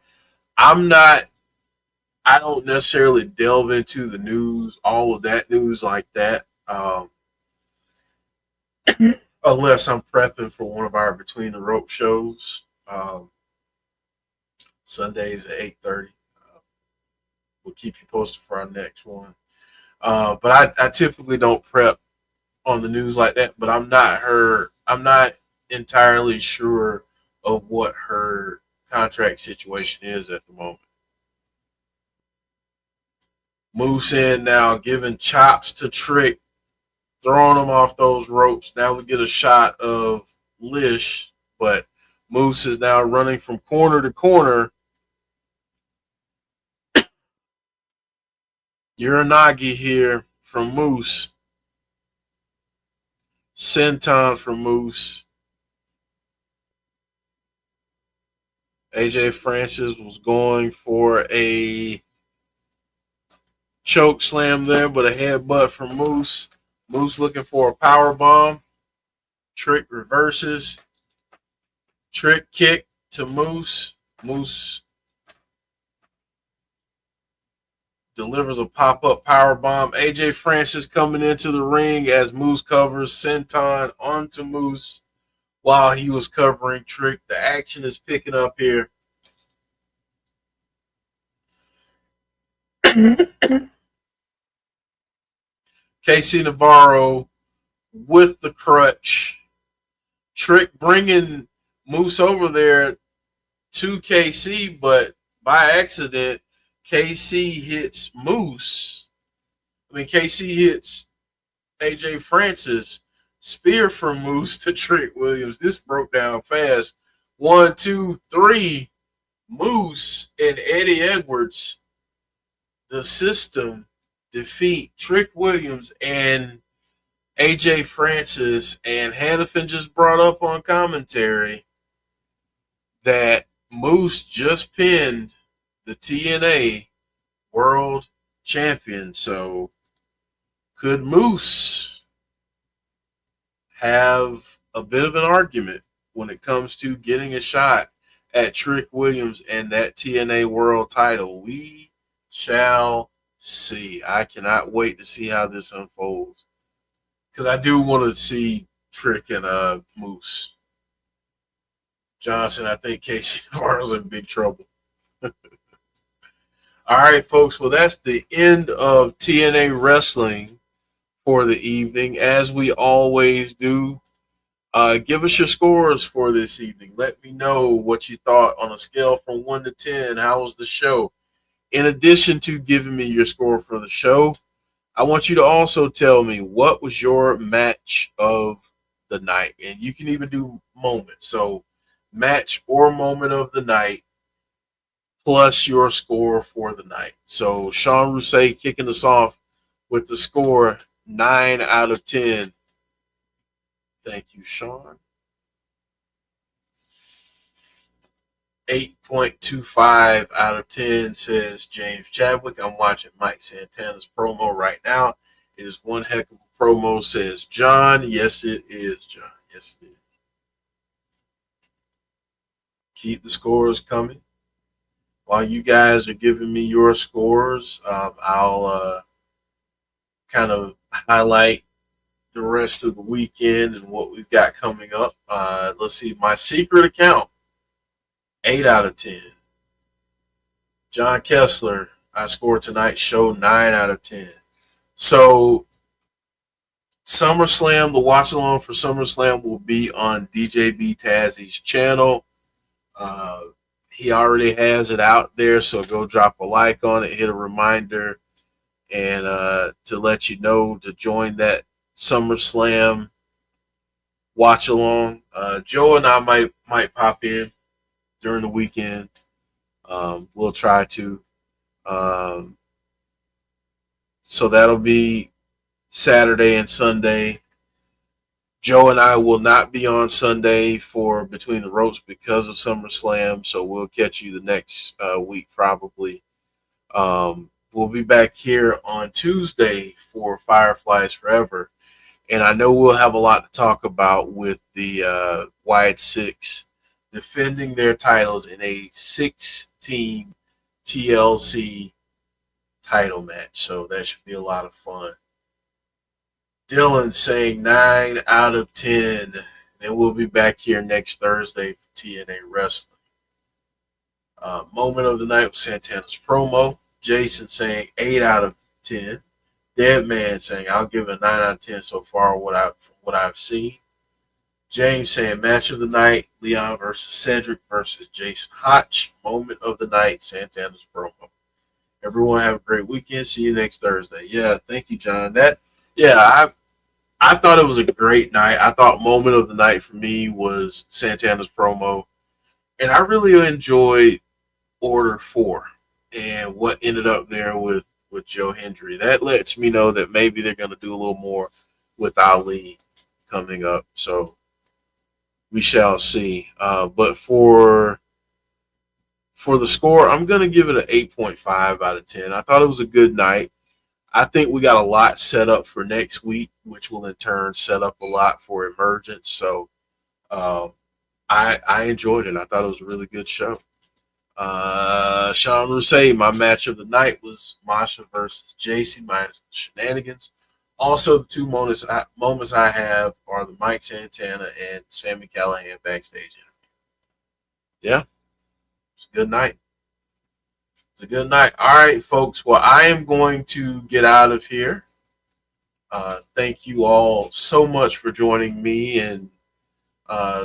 don't necessarily delve into the news, all of that news like that, unless I'm prepping for one of our Between the Rope shows. Sundays at 8:30. We'll keep you posted for our next one. But I typically don't prep on the news like that, but I'm not entirely sure of what her contract situation is at the moment. Moves in now, giving chops to Trick, throwing him off those ropes. Now we get a shot of Lish, but Moose is now running from corner to corner. Uranagi here from Moose. Senton from Moose. AJ Francis was going for a choke slam there, but a headbutt from Moose. Moose looking for a power bomb. Trick reverses. Trick kick to Moose. Moose delivers a pop-up power bomb. AJ Francis coming into the ring as Moose covers Senton onto Moose while he was covering Trick. The action is picking up here. Casey Navarro with the crutch. Trick bringing Moose over there to KC, but by accident, KC hits Moose. KC hits AJ Francis. Spear from Moose to Trick Williams. This broke down fast. 1, 2, 3. Moose and Eddie Edwards. The System defeat Trick Williams and AJ Francis. And Hannafin just brought up on commentary that Moose just pinned the TNA World Champion. So could Moose have a bit of an argument when it comes to getting a shot at Trick Williams and that TNA World title? We shall see. I cannot wait to see how this unfolds, because I do want to see Trick and Moose. Johnson, I think Casey Navarro's in big trouble. All right, folks. Well, that's the end of TNA Wrestling for the evening. As we always do, give us your scores for this evening. Let me know what you thought on a scale from 1 to 10. How was the show? In addition to giving me your score for the show, I want you to also tell me what was your match of the night. And you can even do moment. So match or moment of the night plus your score for the night. So Sean Rousset kicking us off with the score 9 out of 10. Thank you, Sean. 8.25 out of 10 says James Chadwick. I'm watching Mike Santana's promo right now. It is one heck of a promo, says John. Yes, it is, John. Yes, it is. Keep the scores coming. While you guys are giving me your scores, I'll kind of highlight the rest of the weekend and what we've got coming up. Let's see. My secret account, 8 out of 10. John Kessler, I scored tonight's show 9 out of 10. So SummerSlam, the watch along for SummerSlam will be on DJ B Tazzy's channel. He already has it out there, so go drop a like on it, hit a reminder, and to let you know to join that SummerSlam watch along. Joe and I might pop in during the weekend. We'll try to. So that'll be Saturday and Sunday. Joe and I will not be on Sunday for Between the Ropes because of SummerSlam, so we'll catch you the next week probably. We'll be back here on Tuesday for Fireflies Forever, and I know we'll have a lot to talk about with the Wyatt Six defending their titles in a 6-team TLC title match, so that should be a lot of fun. Dylan saying 9 out of 10. And we'll be back here next Thursday for TNA Wrestling. Moment of the night was Santana's promo. Jason saying 8 out of 10. Deadman saying I'll give it a 9 out of 10 so far from what I've seen. James saying match of the night, Leon versus Cedric versus Jason Hotch. Moment of the night, Santana's promo. Everyone have a great weekend. See you next Thursday. Yeah, thank you, John. I thought it was a great night. I thought moment of the night for me was Santana's promo. And I really enjoyed Order 4 and what ended up there with Joe Hendry. That lets me know that maybe they're going to do a little more with Ali coming up. So we shall see. But for the score, I'm going to give it an 8.5 out of 10. I thought it was a good night. I think we got a lot set up for next week, which will in turn set up a lot for Emergence. So I enjoyed it. I thought it was a really good show. Sean Rousset, my match of the night was Masha versus Jacy minus the shenanigans. Also, the two moments I have are the Mike Santana and Sami Callihan backstage interview. Yeah, it's a good night. It's a good night. All right, folks. Well, I am going to get out of here. Thank you all so much for joining me and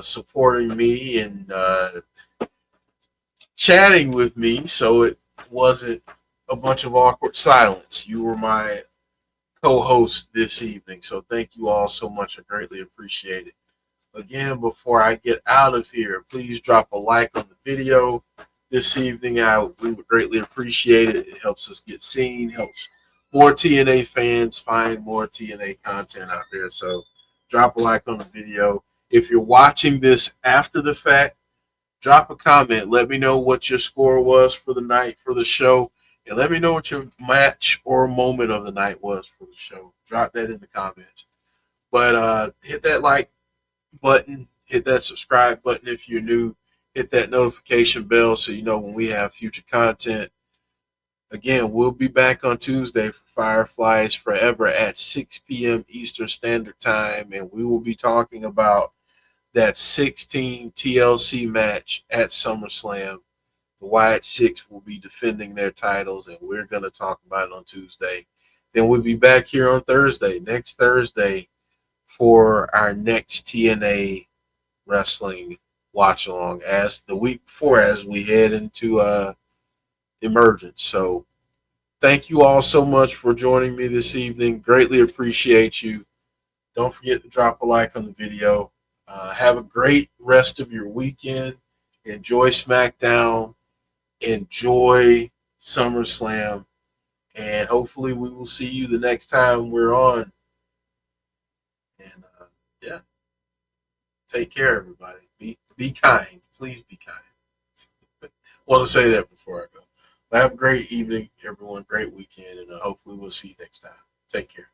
supporting me and chatting with me, so it wasn't a bunch of awkward silence. You were my co-host this evening, so thank you all so much. I greatly appreciate it. Again, before I get out of here, please drop a like on the video this evening. We would greatly appreciate it. It helps us get seen, helps more TNA fans find more TNA content out there. So drop a like on the video. If you're watching this after the fact, drop a comment. Let me know what your score was for the night for the show. And let me know what your match or moment of the night was for the show. Drop that in the comments. But hit that like button. Hit that subscribe button if you're new. Hit that notification bell so you know when we have future content. Again, we'll be back on Tuesday for Fireflies Forever at 6 p.m. Eastern Standard Time. And we will be talking about that 16 TLC match at SummerSlam. The Wyatt Six will be defending their titles, and we're going to talk about it on Tuesday. Then we'll be back here on next Thursday, for our next TNA Wrestling watch-along as the week before as we head into Emergence. So thank you all so much for joining me this evening. Greatly appreciate you. Don't forget to drop a like on the video. Have a great rest of your weekend. Enjoy SmackDown. Enjoy SummerSlam. And hopefully we will see you the next time we're on. And yeah, take care, everybody. Be kind. Please be kind. I want to say that before I go. But have a great evening, everyone. Great weekend. And hopefully we'll see you next time. Take care.